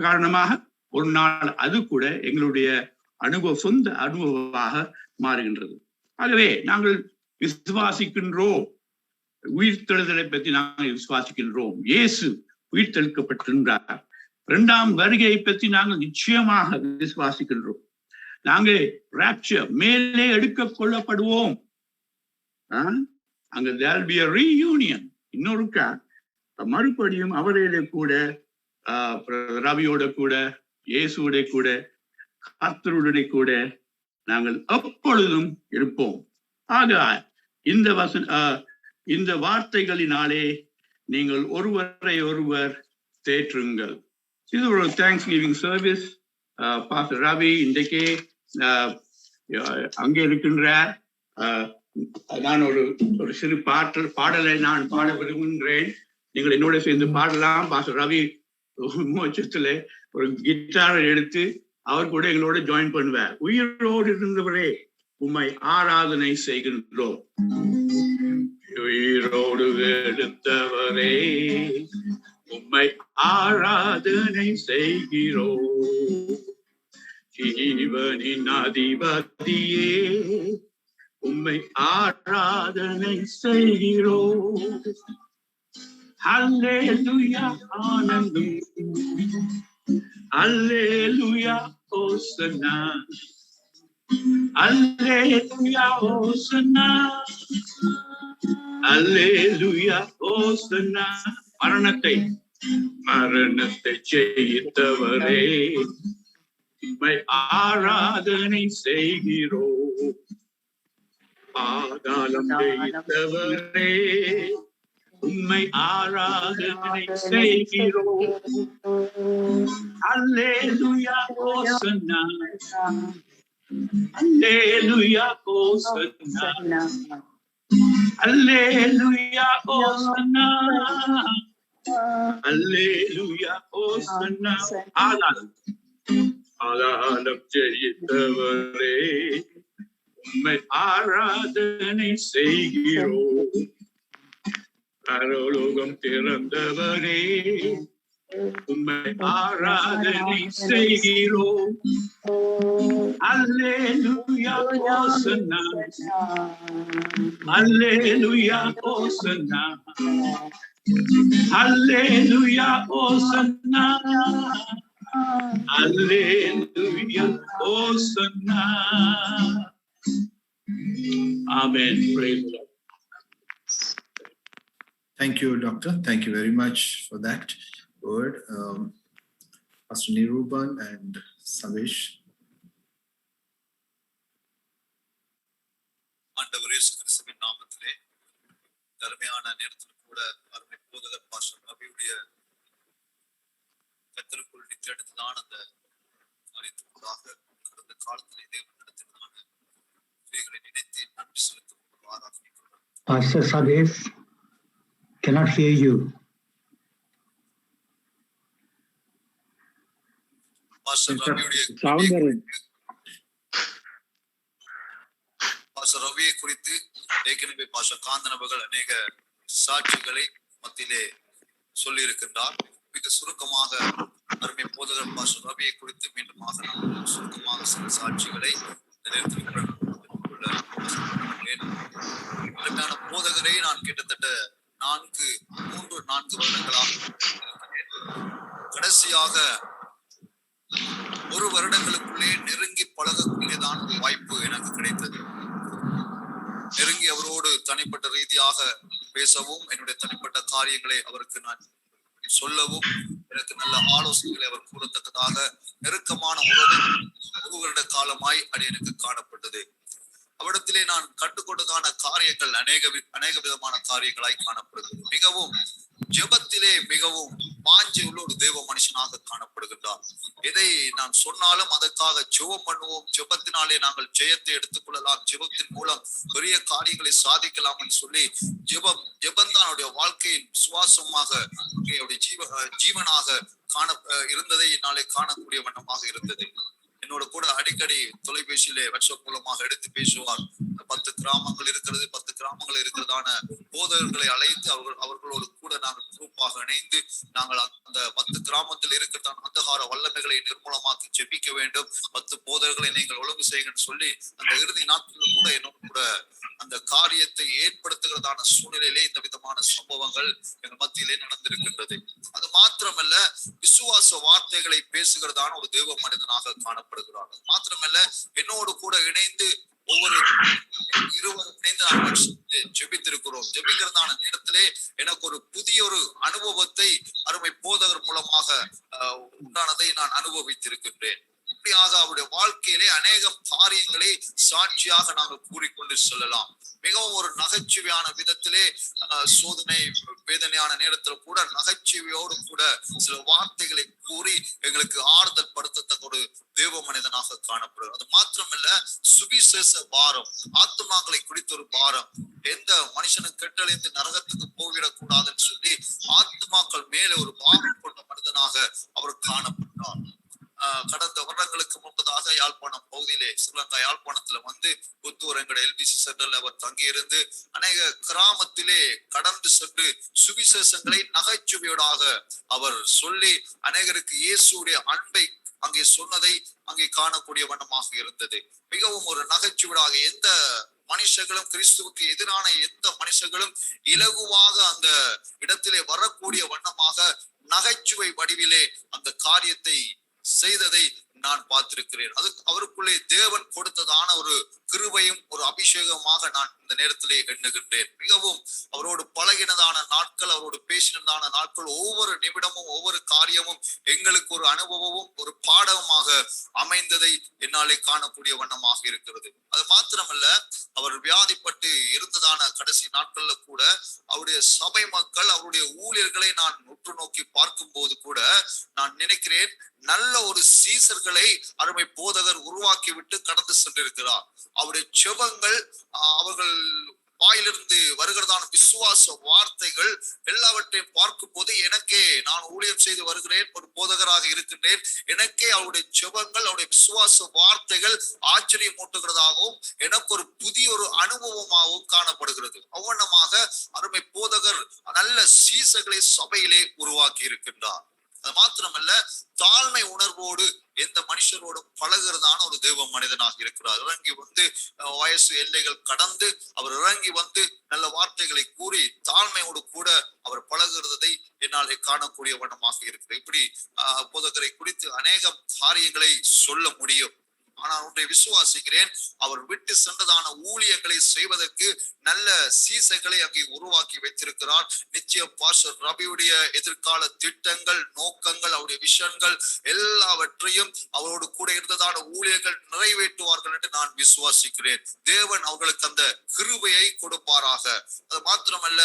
காரணமாக. ஒரு நாள் அது கூட எங்களுடைய சொந்த அனுபவமாக மாறுகின்றது. ஆகவே நாங்கள் விசுவாசிக்கின்றோம், உயிர்த்தெழுதலை பற்றி நாங்கள் விசுவாசிக்கின்றோம். இயேசு உயிர்த்தெழுக்கப்பட்டிருந்தார். 2ஆம் வருகையை பற்றி நாங்கள் நிச்சயமாக விசுவாசிக்கின்றோம். நாங்கள் ராப்சர் மேலே எடுக்க கொள்ளப்படுவோம். அங்க there'll be a reunion. இன்னொருக்கா மறுபடியும் அவரையில கூட ரவியோட கூட இயேசுவோட கூட கர்த்தருடைய கூட நாங்கள் எப்பொழுதும் இருப்போம். ஆக இந்த வார்த்தைகளினாலே நீங்கள் ஒருவரை ஒருவர் தேற்றுங்கள். இது ஒரு thanks giving service. Pastor Ravi இன்றைக்கே அங்கே இருக்கின்றார். நான் ஒரு சிறு பாடலை நான் பாட விரும்புகின்றேன். நீங்கள் என்னோட சேர்ந்து பாடலாம். பாஸ்டர் ரவி மோட்சத்துல ஒரு கிட்டாரை எடுத்து அவர் கூட எங்களோட ஜாயின் பண்ணுவார். உயிரோடு இருந்தவரே உம்மை ஆராதனை செய்கின்றோம். உயிரோடு எடுத்தவரே உம்மை ஆராதனை செய்கிறோம். ஜீவனின் அதிபதியே உம்மை ஆராதனை செய்கிறோம். அல்லேலூயா ஆனந்தம், அல்லேலூயா ஹோசன்னா, அல்லேலூயா ஹோசன்னா, அல்லேலூயா ஹோசன்னா. மரணத்தை ஜெயித்தவரே உம்மை ஆராதனை செய்கிறோம். பாதாளம் ஜெயித்தவரே உம்மை ஆராதனை செய்கிறோம். அல்லேலூயா ஹோசன்னா, அல்லேலூயா ஹோசன்னா, அல்லேலூயா ஹோசன்னா, அல்லேலூயா ஹோசன்னா. ஆதாரம் ஜெயித்தவரே உம்மை ஆராதனை செய்கிறோம். பரலோகம் திறந்தவரே உம்மை ஆராதனை செய்கிறோம். அல்லேலூயா ஹோசன்னா, அல்லேலூயா ஹோசன்னா, அல்லேலூயா ஹோசன்னா, அல்லேலூயா ஹோசன்னா. Amen. Praise the Lord. Thank you, Doctor. Thank you very much for that word. Pastor Niruban and Savesh. ஆண்டவர் இயேசு கிறிஸ்துவின் நாமத்திலே அருமையான நேரத்தில் கூட அருமை போதகர் பாஸ்டர் ரவியுடைய கர்த்தருக்குள் நிச்சயமான அந்த காரியத்திற்காக கடந்த காலத்திலே தேவன் நடத்தினான இவைகளை நினைத்து நன்றி செலுத்தும் ஆராதனைக்கிறோம். Pastor Savesh, cannot hear you. Pastor ரவியை குறித்து ஏற்கனவே பாஸ்டர் காந்தன் அவர்கள் அநேக சாட்சிகளை மத்தியிலே சொல்லி இருக்கின்றார். மிக சுருக்கமாக அருமை போதகர் பாஸ்டர் ரவியை குறித்து மீண்டுமாக நான் சுருக்கமாக சில சாட்சிகளை இதற்கான போதகரை நான் கிட்டத்தட்ட 4 வருடங்களாக கடைசியாக 1 வருடங்களுக்குள்ளே நெருங்கி பழகக்கூடியதான வாய்ப்பு எனக்கு பேசவும் என்னுடைய தனிப்பட்ட காரியங்களை அவருக்கு நான் சொல்லவும் எனக்கு நல்ல ஆலோசனைகளை அவர் கூறத்தக்கதாக நெருக்கமான உறவு ஒரு வருட காலமாய் எனக்கு காணப்பட்டது. அவரிடத்திலே நான் கண்டுகொண்டதான காரியங்கள் அநேக விதமான காரியங்களாய் காணப்படுகிறது. மிகவும் ஜெபத்திலே மிகவும் வாஞ்சை உள்ள ஒரு தேவ மனுஷனாக காணப்படுகின்றார். எதை நான் சொன்னாலும் அதற்காக ஜெபம் பண்ணுவோம், ஜெபத்தினாலே நாங்கள் ஜெயத்தை எடுத்துக் கொள்ளலாம், ஜெபத்தின் மூலம் பெரிய காரியங்களை சாதிக்கலாம் என்று சொல்லி ஜெபந்தான் அவருடைய வாழ்க்கையின் சுவாசமாக அவருடைய ஜீவனாக இருந்ததை என்னாலே காணக்கூடிய வண்ணமாக இருந்தது. என்னோட கூட அடிக்கடி தொலைபேசியிலே வாட்ஸ்அப் மூலமாக எடுத்து பேசுவார். 10 கிராமங்கள் இருக்கிறது, 10 கிராமங்கள் இருக்கிறதான போதகர்களை அழைத்து அவர்களோடு கூட நாங்கள் குரூப்பாக இணைந்து நாங்கள் அந்த 10 கிராமத்தில் இருக்கிறதான அந்தகார வல்லமைகளை நிர்மூலமாக்கி ஜெபிக்க வேண்டும், 10 போதகர்களை நீங்கள் ஒழுங்கு செய்யுங்கன்னு சொல்லி அந்த இறுதி நாட்களில் கூட என்னோட கூட அந்த காரியத்தை ஏற்படுத்துகிறதான சூழ்நிலையிலே இந்த விதமான சம்பவங்கள் எங்கள் மத்தியிலே நடந்திருக்கின்றது. அது மாத்திரமல்ல, விசுவாச வார்த்தைகளை பேசுகிறதான ஒரு தேவ மனிதனாக காணப்படுகிறார். அது மாத்திரமல்ல, என்னோடு கூட இணைந்து இருவரும் இணைந்து நாங்கள் ஜெபித்திருக்கிறோம். ஜெபிக்கிறதான நேரத்திலே எனக்கு ஒரு புதிய ஒரு அனுபவத்தை அருமை போதகர் மூலமாக உண்டானதை நான் அனுபவித்திருக்கின்றேன். இப்படியாக அவருடைய வாழ்க்கையிலே அநேக காரியங்களை சாட்சியாக நாங்கள் கூறிக்கொண்டு செல்லலாம். மிகவும் ஒரு நகைச்சுவையான விதத்திலே சோதனை வேதனையான நேரத்தில் கூட நகைச்சுவையோடு கூட சில வார்த்தைகளை கூறி எங்களுக்கு ஆறுதல் படுத்தத்தக்க ஒரு தேவ மனிதனாக காணப்படுகிறது. அது மாத்திரமல்ல, சுவிசேஷ பாரம், ஆத்துமாக்களை குறித்த ஒரு பாரம், எந்த மனுஷனும் கெட்டழிந்து நரகத்துக்கு போய்விடக் கூடாதுன்னு சொல்லி ஆத்துமாக்கள் மேலே ஒரு பாரம் கொண்ட மனிதனாக அவர் காணப்பட்டார். கடந்த வருடங்களுக்கு முன்பதாக யாழ்ப்பாணம் பகுதியிலே ஸ்ரீலங்கா யாழ்ப்பாணத்துல வந்து புத்தூர் எங்களுடைய LBC சென்டர்ல அவர் தங்கியிருந்து அநேக கிராமத்திலே கடந்து சென்று சுவிசேஷங்களை நகைச்சுவையோடாக அவர் சொல்லி அநேகருக்கு இயேசுடைய அன்பை அங்கே சொன்னதை அங்கே காணக்கூடிய வண்ணமாக இருந்தது. மிகவும் ஒரு நகைச்சுவையாக எந்த மனுஷர்களும் கிறிஸ்துவுக்கு எதிரான எந்த மனுஷர்களும் இலகுவாக அந்த இடத்திலே வரக்கூடிய வண்ணமாக நகைச்சுவை வடிவிலே அந்த காரியத்தை செய்ததை நான் பார்த்திருக்கிறேன். அது அவருக்குள்ளே தேவன் கொடுத்ததான ஒரு கிருபையும் ஒரு அபிஷேகமாக நான் இந்த நேரத்திலே எண்ணுகின்றேன். மிகவும் அவரோடு பழகினதான நாட்கள், அவரோடு பேசினதான நாட்கள், ஒவ்வொரு நிமிடமும் ஒவ்வொரு காரியமும் எங்களுக்கு ஒரு அனுபவமும் ஒரு பாடமாக அமைந்ததை என்னாலே காணக்கூடிய வண்ணமாக இருக்கிறது. அது மாத்திரமல்ல, அவர் வியாதிப்பட்டு இருந்ததான கடைசி நாட்கள்ல கூட அவருடைய சபை மக்கள், அவருடைய ஊழியர்களை நான் உற்று நோக்கி பார்க்கும் போது கூட நான் நினைக்கிறேன், நல்ல ஒரு சீசர்களை அருமை போதகர் உருவாக்கி விட்டு கடந்து சென்றிருக்கிறார். அவருடைய ஜெபங்கள், அவர்கள் வாயிலிருந்து வருகிறதான விசுவாச வார்த்தைகள் எல்லாவற்றையும் பார்க்கும் போது எனக்கே, நான் ஊழியம் செய்து வருகிறேன், ஒரு போதகராக இருக்கின்றேன், எனக்கே அவருடைய ஜெபங்கள், அவருடைய விசுவாச வார்த்தைகள் ஆச்சரியம் மூட்டுகிறதாகவும் எனக்கு ஒரு புதிய ஒரு அனுபவமாகவும் காணப்படுகிறது. அவ்வண்ணமாக அருமை போதகர் நல்ல சீசர்களை சபையிலே உருவாக்கி இருக்கின்றார். அது மாத்திரமல்ல, தாழ்மை உணர்வோடு எந்த மனுஷரோடும் பழகிறதான ஒரு தெய்வ மனிதனாக இருக்கிறார். இறங்கி வந்து வயசு எல்லைகள் கடந்து அவர் இறங்கி வந்து நல்ல வார்த்தைகளை கூறி தாழ்மையோடு கூட அவர் பழகிறதை என்னாலே காணக்கூடிய வண்ணமாக இருக்கிறது. இப்படி போதகரை குறித்து அநேக காரியங்களை சொல்ல முடியும். ஆனால் ஒன்றை விசுவாசிக்கிறேன், அவர் விட்டு சென்றதான ஊழியர்களை செய்வதற்கு நல்ல சீசைகளை அங்கே உருவாக்கி வைத்திருக்கிறார். நிச்சயம் பாஸ்டர் ரபியுடைய எதிர்கால திட்டங்கள், நோக்கங்கள், அவருடைய விஷன்கள் எல்லாவற்றையும் அவரோடு கூட இருந்ததான ஊழியர்கள் நிறைவேற்றுவார்கள் என்று நான் விசுவாசிக்கிறேன். தேவன் அவர்களுக்கு அந்த கிருபையை கொடுப்பாராக. அது மாத்திரமல்ல,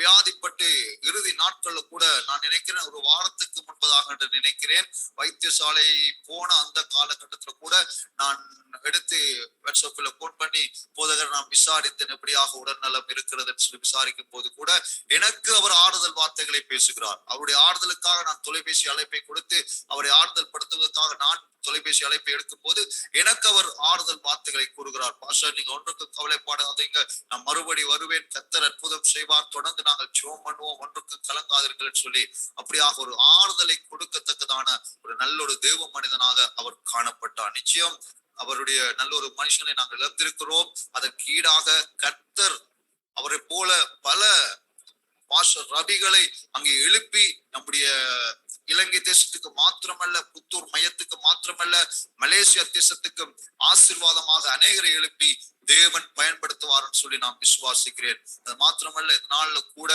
வியாதிப்பட்டு இறுதி நாட்கள்ல கூட நான் நினைக்கிறேன், ஒரு வாரத்துக்கு முன்பதாக என்று நினைக்கிறேன், வைத்தியசாலை போன அந்த காலகட்டத்துல கூட நான் எடுத்து வாட்ஸ்அப்ல போன் பண்ணி போதகர் நான் விசாரித்தேன், எப்படியாக உடல்நலம் இருக்கிறதுன்னு சொல்லி விசாரிக்கும் போது கூட எனக்கு அவர் ஆறுதல் வார்த்தைகளை பேசுகிறார். அவருடைய ஆறுதலுக்காக நான் தொலைபேசி அழைப்பை கொடுத்து அவரை ஆறுதல் படுத்துவதற்காக நான் தொலைபேசி அழைப்பை எடுக்கும் போது எனக்கு அவர் ஆறுதல் வார்த்தைகளை கூறுகிறார். பாஸ்டர், நீங்க ஒன்றுக்கு கவலைப்படாதீங்க, நான் மறுபடி வருவேன், கர்த்தர் அற்புதம் செய்வார், தொடர்ந்து நாங்கள் ஜெபம் பண்ணுவோம், ஒன்றுக்கு கலங்காதீர்கள் சொல்லி அப்படியாக ஒரு ஆறுதலை கொடுக்கத்தக்கதான ஒரு நல்ல ஒரு தேவ மனிதனாக அவர் காணப்பட்டார். நிச்சயம் அவருடைய நல்ல ஒரு மனுஷனை நாங்கள் இழந்திருக்கிறோம். அதற்கு ஈடாக கர்த்தர் அவரை போல பல பாஸ்டர் ரபிகளை அங்கே எழுப்பி நம்முடைய இலங்கை தேசத்துக்கு மாத்திரமல்ல, புத்தூர் மையத்துக்கு மாத்திரமல்ல, மலேசியா தேசத்துக்கும் ஆசீர்வாதமாக அநேகரை எழுப்பி தேவன் பயன்படுத்துவார்னு சொல்லி நான் விசுவாசிக்கிறேன். அது மாத்திரமல்ல, இந்த நாள்ல கூட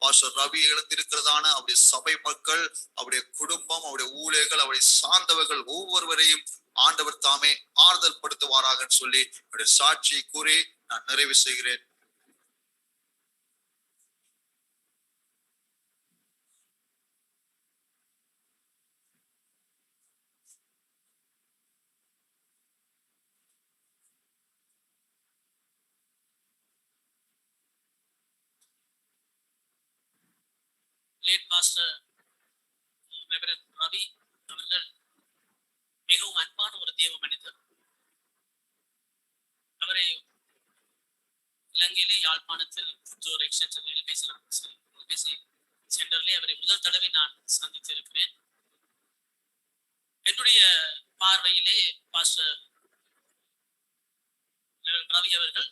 பாஸ்டர் ரவி இழந்திருக்கிறதான அவருடைய சபை மக்கள், அவருடைய குடும்பம், அவருடைய ஊழியர்கள், அவருடைய சார்ந்தவர்கள் ஒவ்வொருவரையும் ஆண்டவர் தாமே ஆறுதல் படுத்துவாராக சொல்லி அவருடைய சாட்சியை கூறி நான் நிறைவு செய்கிறேன். லேட் பாஸ்டர் ரெவரண்ட் ரவி அவர்கள் மிகவும் அன்பான ஒரு தேவ மனிதர். அவரை இலங்கையிலே யாழ்ப்பாணத்தில் புத்தூர் எக்ஸ்டென்ஷன் எல்பிசி சென்டர்லே அவரை முதல் தடவை நான் சந்தித்திருக்கிறேன். என்னுடைய பார்வையிலே பாஸ்டர் ரவி அவர்கள்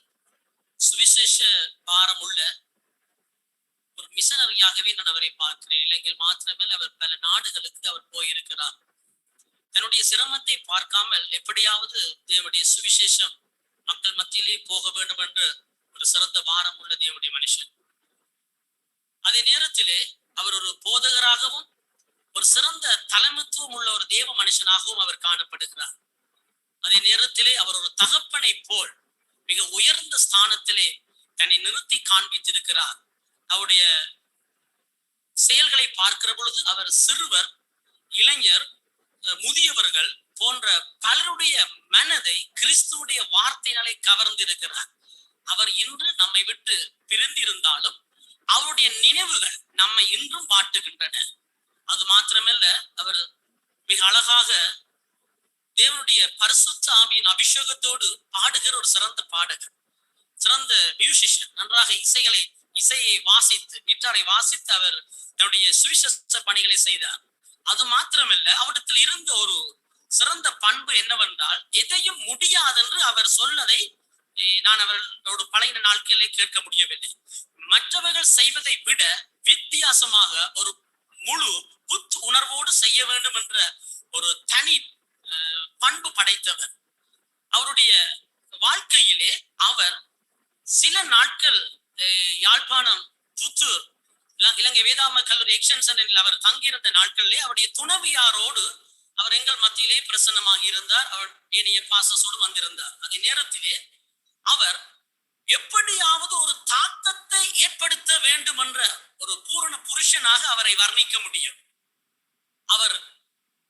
சுவிசேஷ பாரம் உள்ள ஒரு மிஷனரியாகவே நான் அவரை பார்க்கிறேன். இலங்கையில் மாத்திரமல்ல, அவர் பல நாடுகளுக்கு அவர் போயிருக்கிறார். தன்னுடைய சிரமத்தை பார்க்காமல் எப்படியாவது தேவனுடைய சுவிசேஷம் மக்கள் மத்தியிலே போக வேண்டும் என்று ஒரு சிறந்த பாரம் உள்ள தேவனுடைய மனுஷன். அதே நேரத்திலே அவர் ஒரு போதகராகவும் ஒரு சிறந்த தலைமைத்துவம் உள்ள ஒரு தேவ மனுஷனாகவும் அவர் காணப்படுகிறார். அதே நேரத்திலே அவர் ஒரு தகப்பனை போல் மிக உயர்ந்த ஸ்தானத்திலே தன்னை நிறுத்தி காண்பித்திருக்கிறார். அவருடைய செயல்களை பார்க்கிற பொழுது அவர் சிறுவர், இளைஞர், முதியவர்கள் போன்ற பலருடைய மனதை கிறிஸ்துவுடைய வார்த்தையினாலே கவர்ந்திருக்கிறார். அவர் இன்று நம்மை விட்டு பிரிந்திருந்தாலும் அவருடைய நினைவுகள் நம்மை இன்றும் வாட்டுகின்றன. அது மாத்திரமல்ல, அவர் மிக அழகாக தேவனுடைய பரிசுத்த ஆவியின் அபிஷேகத்தோடு பாடுகிற ஒரு சிறந்த பாடகர், சிறந்த மியூசிஷியன். நன்றாக இசையை வாசித்து, கிட்டாரை வாசித்து அவர் தன்னுடைய சுவிசேஷ பணிகளை செய்தார். அது மாத்திரமல்ல, அவரிடத்தில் இருந்த ஒரு சிறந்த பண்பு என்னவென்றால், எதையும் முடியாதென்று அவர் சொல்லதை நான் அவர்களோடு பழைய நாட்களிலே கேட்க முடியவில்லை. மற்றவர்கள் செய்வதை விட வித்தியாசமாக ஒரு முழு புத்து உணர்வோடு செய்ய வேண்டும் என்ற ஒரு தனி பண்பு படைத்தவர். அவருடைய வாழ்க்கையிலே அவர் சில நாட்கள் யாழ்ப்பாணம் புத்தூர் இலங்கை வேதாம கல்லூரி எக்ஸ்டென்ஷனில் அவர் தங்கியிருந்த நாட்களிலே அவருடைய துணவியாரோடு அவர் எங்கள் மத்தியிலே பிரசன்னமாக இருந்தார். அவர் ஏனைய பாசஸோடு வந்திருந்தார். அதே நேரத்திலே அவர் எப்படியாவது ஒரு தாக்கத்தை ஏற்படுத்த வேண்டும் என்ற ஒரு பூரண புருஷனாக அவரை வர்ணிக்க முடியும். அவர்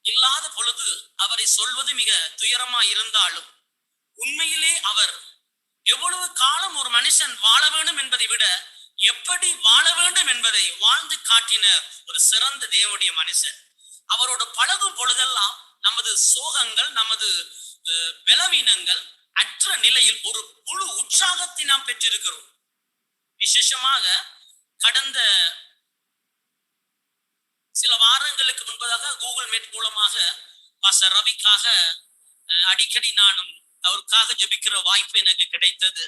இல்லாத பொழுது அவரை சொல்வது மிக துயரமா இருந்தாலும், உண்மையிலே அவர் எவ்வளவு காலம் ஒரு மனுஷன் வாழ வேண்டும் என்பதை விட எப்படி வாழ வேண்டும் என்பதை வாழ்ந்து காட்டின ஒரு சிறந்த தேவனுடைய மனுஷன். அவரோடு பழகும் பொழுதெல்லாம் நமது சோகங்கள், நமது பலவீனங்கள் அற்ற நிலையில் ஒரு முழு உற்சாகத்தை நாம் பெற்றிருக்கிறோம். விசேஷமாக கடந்த சில வாரங்களுக்கு முன்பதாக கூகுள் மீட் மூலமாக பாஸ்டர் ரவிக்காக அடிக்கடி நானும் அவருக்காக ஜெபிக்கிற வாய்ப்பு எனக்கு கிடைத்தது.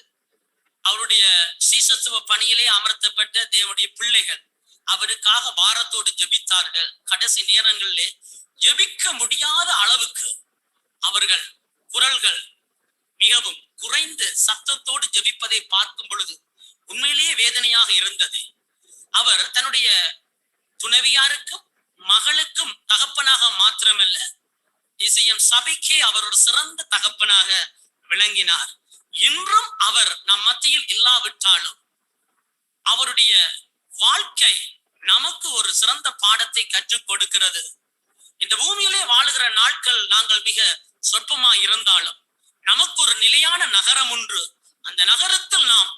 அவருடைய சீசத்துவ பணியிலே அமர்த்தப்பட்ட தேவனுடைய பிள்ளைகள் அவருக்காக பாரத்தோடு ஜெபித்தார்கள். கடைசி நேரங்களிலே ஜெபிக்க முடியாத அளவுக்கு அவர்கள் குரல்கள் மிகவும் குறைந்து சத்தத்தோடு ஜெபிப்பதை பார்க்கும் பொழுது உண்மையிலேயே வேதனையாக இருந்தது. அவர் தன்னுடைய துணைவியாருக்கும் மகளுக்கும் தகப்பனாக மாத்திரமல்ல, இசையம் சபைக்கே அவர் ஒரு சிறந்த தகப்பனாக விளங்கினார். இன்றும் அவர் நம் மத்தியில் இல்லாவிட்டாலும் அவருடைய வாழ்க்கை நமக்கு ஒரு சிறந்த பாடத்தை கற்றுக் கொடுக்கிறது. இந்த பூமியிலே வாழுகிற நாட்கள் நாங்கள் மிக சொற்பமா இருந்தாலும் நமக்கு ஒரு நிலையான நகரம் ஒன்று, அந்த நகரத்தில் நாம்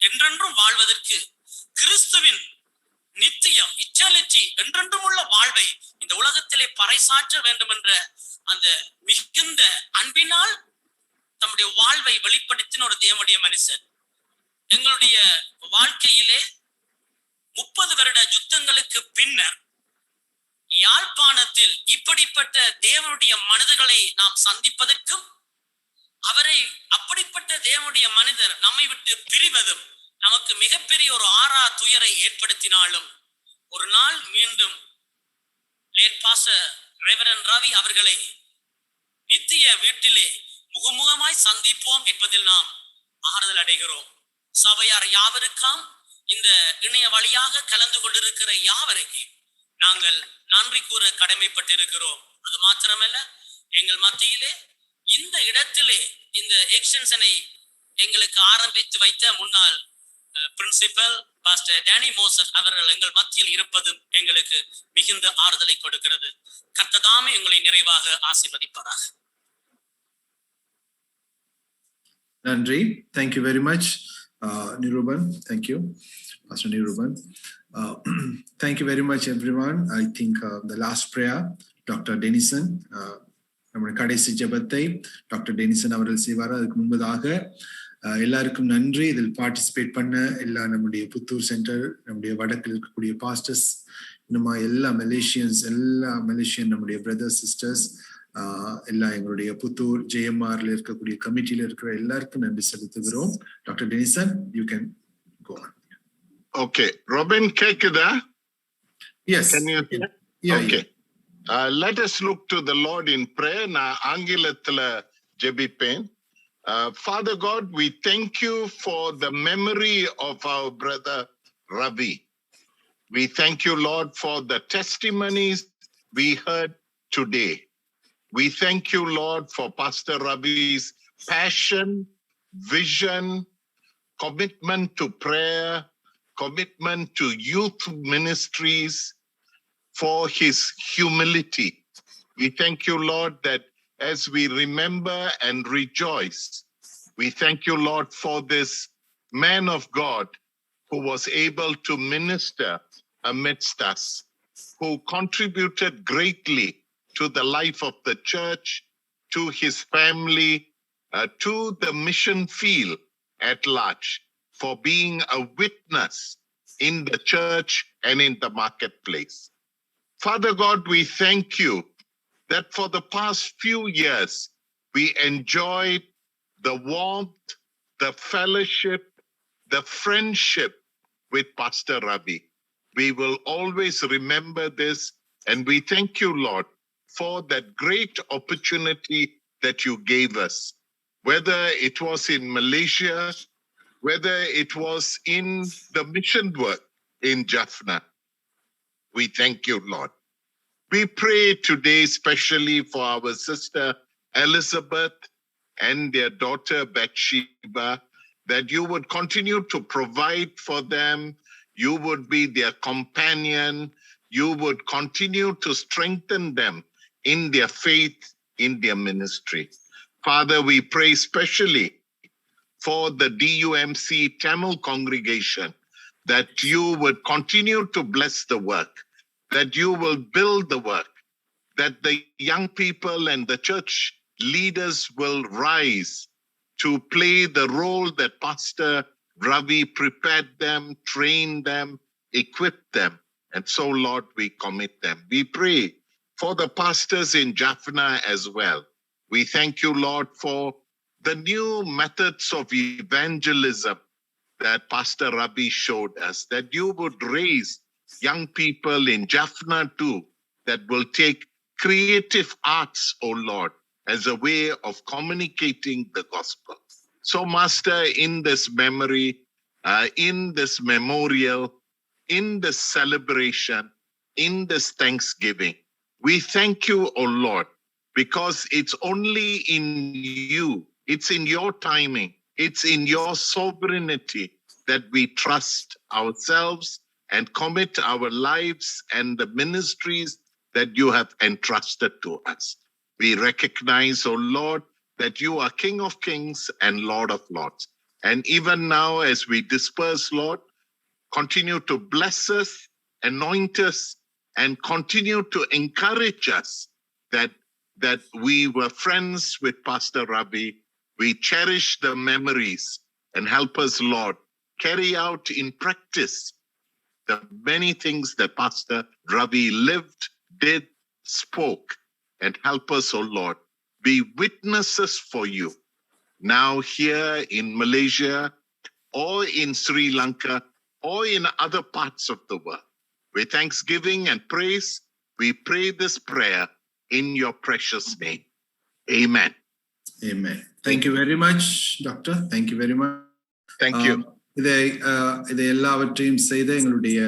என்றென்றும் வாழ்வதற்கு கிறிஸ்துவின் நித்தியம் இட்டர்னிட்டி என்றென்றும் உள்ள வாழ்வை இந்த உலகத்திலே பறைசாற்ற வேண்டும் என்ற அந்த மிகுந்த அன்பினால் தம்முடைய வாழ்வை வெளிப்படுத்தின ஒரு தேவனுடைய மனுஷன். எங்களுடைய வாழ்க்கையிலே 30 வருட யுத்தங்களுக்கு பின்னர் யாழ்ப்பாணத்தில் இப்படிப்பட்ட தேவனுடைய மனிதர்களை நாம் சந்திப்பதற்கும், அவரை அப்படிப்பட்ட தேவனுடைய மனிதர் நம்மை விட்டு பிரிவதும் நமக்கு மிகப்பெரிய ஒரு ஆறா துயரை ஏற்படுத்தினாலும், ஒரு நாள் மீண்டும் லேட் பாஸ்டர் ரெவரண்ட் ரவி அவர்களை நித்திய வீட்டிலே முகமுகமாய் சந்திப்போம் என்பதில் நாம் ஆறுதல் அடைகிறோம். சபையார் யாவருக்காம் இந்த இணைய வழியாக கலந்து கொண்டிருக்கிற யாவருக்கு நாங்கள் நன்றி கூற கடமைப்பட்டிருக்கிறோம். அது மாத்திரமல்ல, எங்கள் மத்தியிலே இந்த இடத்திலே இந்த எக்ஸ்டென்ஷனை எங்களுக்கு ஆரம்பித்து வைத்த முன்னாள் பிரின்சிபல் பாஸ்டர் டேனி மோசர் அவர்கள் எங்கள் மத்தியில் இருப்பதும் எங்களுக்கு மிகுந்த ஆறுதலை கொடுக்கிறது. கர்த்ததாமே உங்களை நிறைவாக ஆசீர்வதிப்பதாக. நன்றி. Thank you very much, Niruban. Thank you, Pastor Niruban. Thank you very much, everyone. I think the last prayer, Dr. Denison, நம்முடைய கடைசி ஜெபத்தை டாக்டர் டெனிசன் அவர்கள் செய்வார். அதுக்கு முன்பதாக எல்லாருக்கும் நன்றி. இதில் பார்ட்டிசிபேட் பண்ண எல்லா நம்முடைய புத்தூர் சென்டர், நம்முடைய வடக்கில் இருக்கக்கூடிய பாஸ்டர்ஸ், இன்னுமா எல்லா மலேசியன் நம்முடைய பிரதர்ஸ் சிஸ்டர்ஸ், எல்லா எங்களுடைய புத்தூர் ஜேஎம்ஆர்ல இருக்கக்கூடிய கமிட்டியில இருக்கிற எல்லாருக்கும் நன்றி செலுத்துகிறோம். Doctor Denison, you can go on. Okay, Robin, கேக்குதா? Yes. Can you hear? Yeah, Okay. yeah. Let us look to the Lord in prayer. நான் ஆங்கிலத்துல ஜெபிப்பேன். Father God, we thank you for the memory of our brother Ravi. We thank you, Lord, for the testimonies we heard today. We thank you, Lord, for Pastor Ravi's passion, vision, commitment to prayer, commitment to youth ministries, for his humility. We thank you, Lord, that as we remember and rejoice, we thank you, Lord, for this man of God who was able to minister amidst us, who contributed greatly to the life of the church, to his family, to the mission field at large, for being a witness in the church and in the marketplace. Father God, we thank you that for the past few years, we enjoyed the warmth, the fellowship, the friendship with Pastor Ravi. We will always remember this, and we thank you, Lord, for that great opportunity that you gave us, whether it was in Malaysia, whether it was in the mission work in Jaffna. We thank you, Lord. We pray today especially for our sister Elizabeth and their daughter Bathsheba, that you would continue to provide for them, you would be their companion, you would continue to strengthen them in their faith, in their ministry. Father, we pray especially for the DUMC Tamil congregation, that you would continue to bless the work, that you will build the work, that the young people and the church leaders will rise to play the role that Pastor Ravi prepared them, trained them, equipped them. And so, Lord, we commit them. We pray for the pastors in Jaffna as well. We thank you, Lord, for the new methods of evangelism that Pastor Ravi showed us, that you would raise young people in Jaffna too, that will take creative arts, O Lord, as a way of communicating the gospel. So, Master, in this memory, in this memorial, in this celebration, in this Thanksgiving, we thank you, O Lord, because it's only in you, it's in your timing, it's in your sovereignty that we trust ourselves and commit our lives and the ministries that you have entrusted to us. We recognize, O Lord, that you are King of Kings and Lord of Lords. And even now, as we disperse, Lord, continue to bless us, anoint us, and continue to encourage us that we were friends with Pastor Ravi. We cherish the memories, and help us, Lord, carry out in practice the many things that Pastor Ravi lived, did, spoke, and help us, O Lord, be witnesses for you now here in Malaysia or in Sri Lanka or in other parts of the world. With thanksgiving and praise, we pray this prayer in your precious name. Amen. Amen. Thank you very much, Doctor. Thank you very much. Thank you. இதை எல்லாவற்றையும் செய்த எங்களுடைய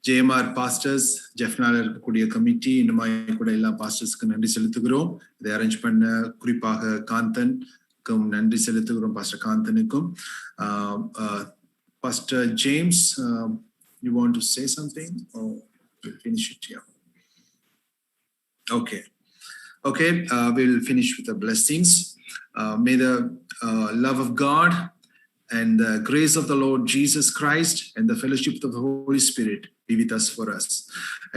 JMR pastors, ஜெஃப்னால இருக்கக்கூடிய committee, இன்னுமாய் கூட எல்லா பாஸ்டர்ஸ்க்கு நன்றி செலுத்துகிறோம். இதை அரேஞ்ச் பண்ண குறிப்பாக காந்தனுக்கும் நன்றி செலுத்துகிறோம், பாஸ்டர் காந்தனுக்கும். Pastor James, you want to say something or finish it here? Okay, we'll finish with the blessings. May the love of God and the grace of the Lord Jesus Christ and the fellowship of the Holy Spirit be with us for us.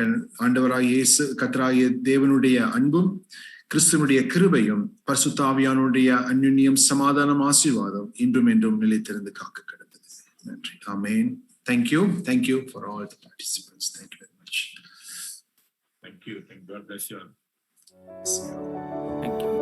And ஆண்டவராகிய இயேசு கர்த்தராகிய தேவனுடைய அன்பும் கிறிஸ்துவினுடைய கிருபையும் பரிசுத்த ஆவியானவருடைய அன்யோன்யம் சமாதானம் ஆசீர்வாதம் இன்றும் என்றும் நிலைத்திருந்து காக்க கடந்தது. நன்றி. ஆமென். Thank you for all the participants. Thank you very much. Thank you. God bless you all. Thank you.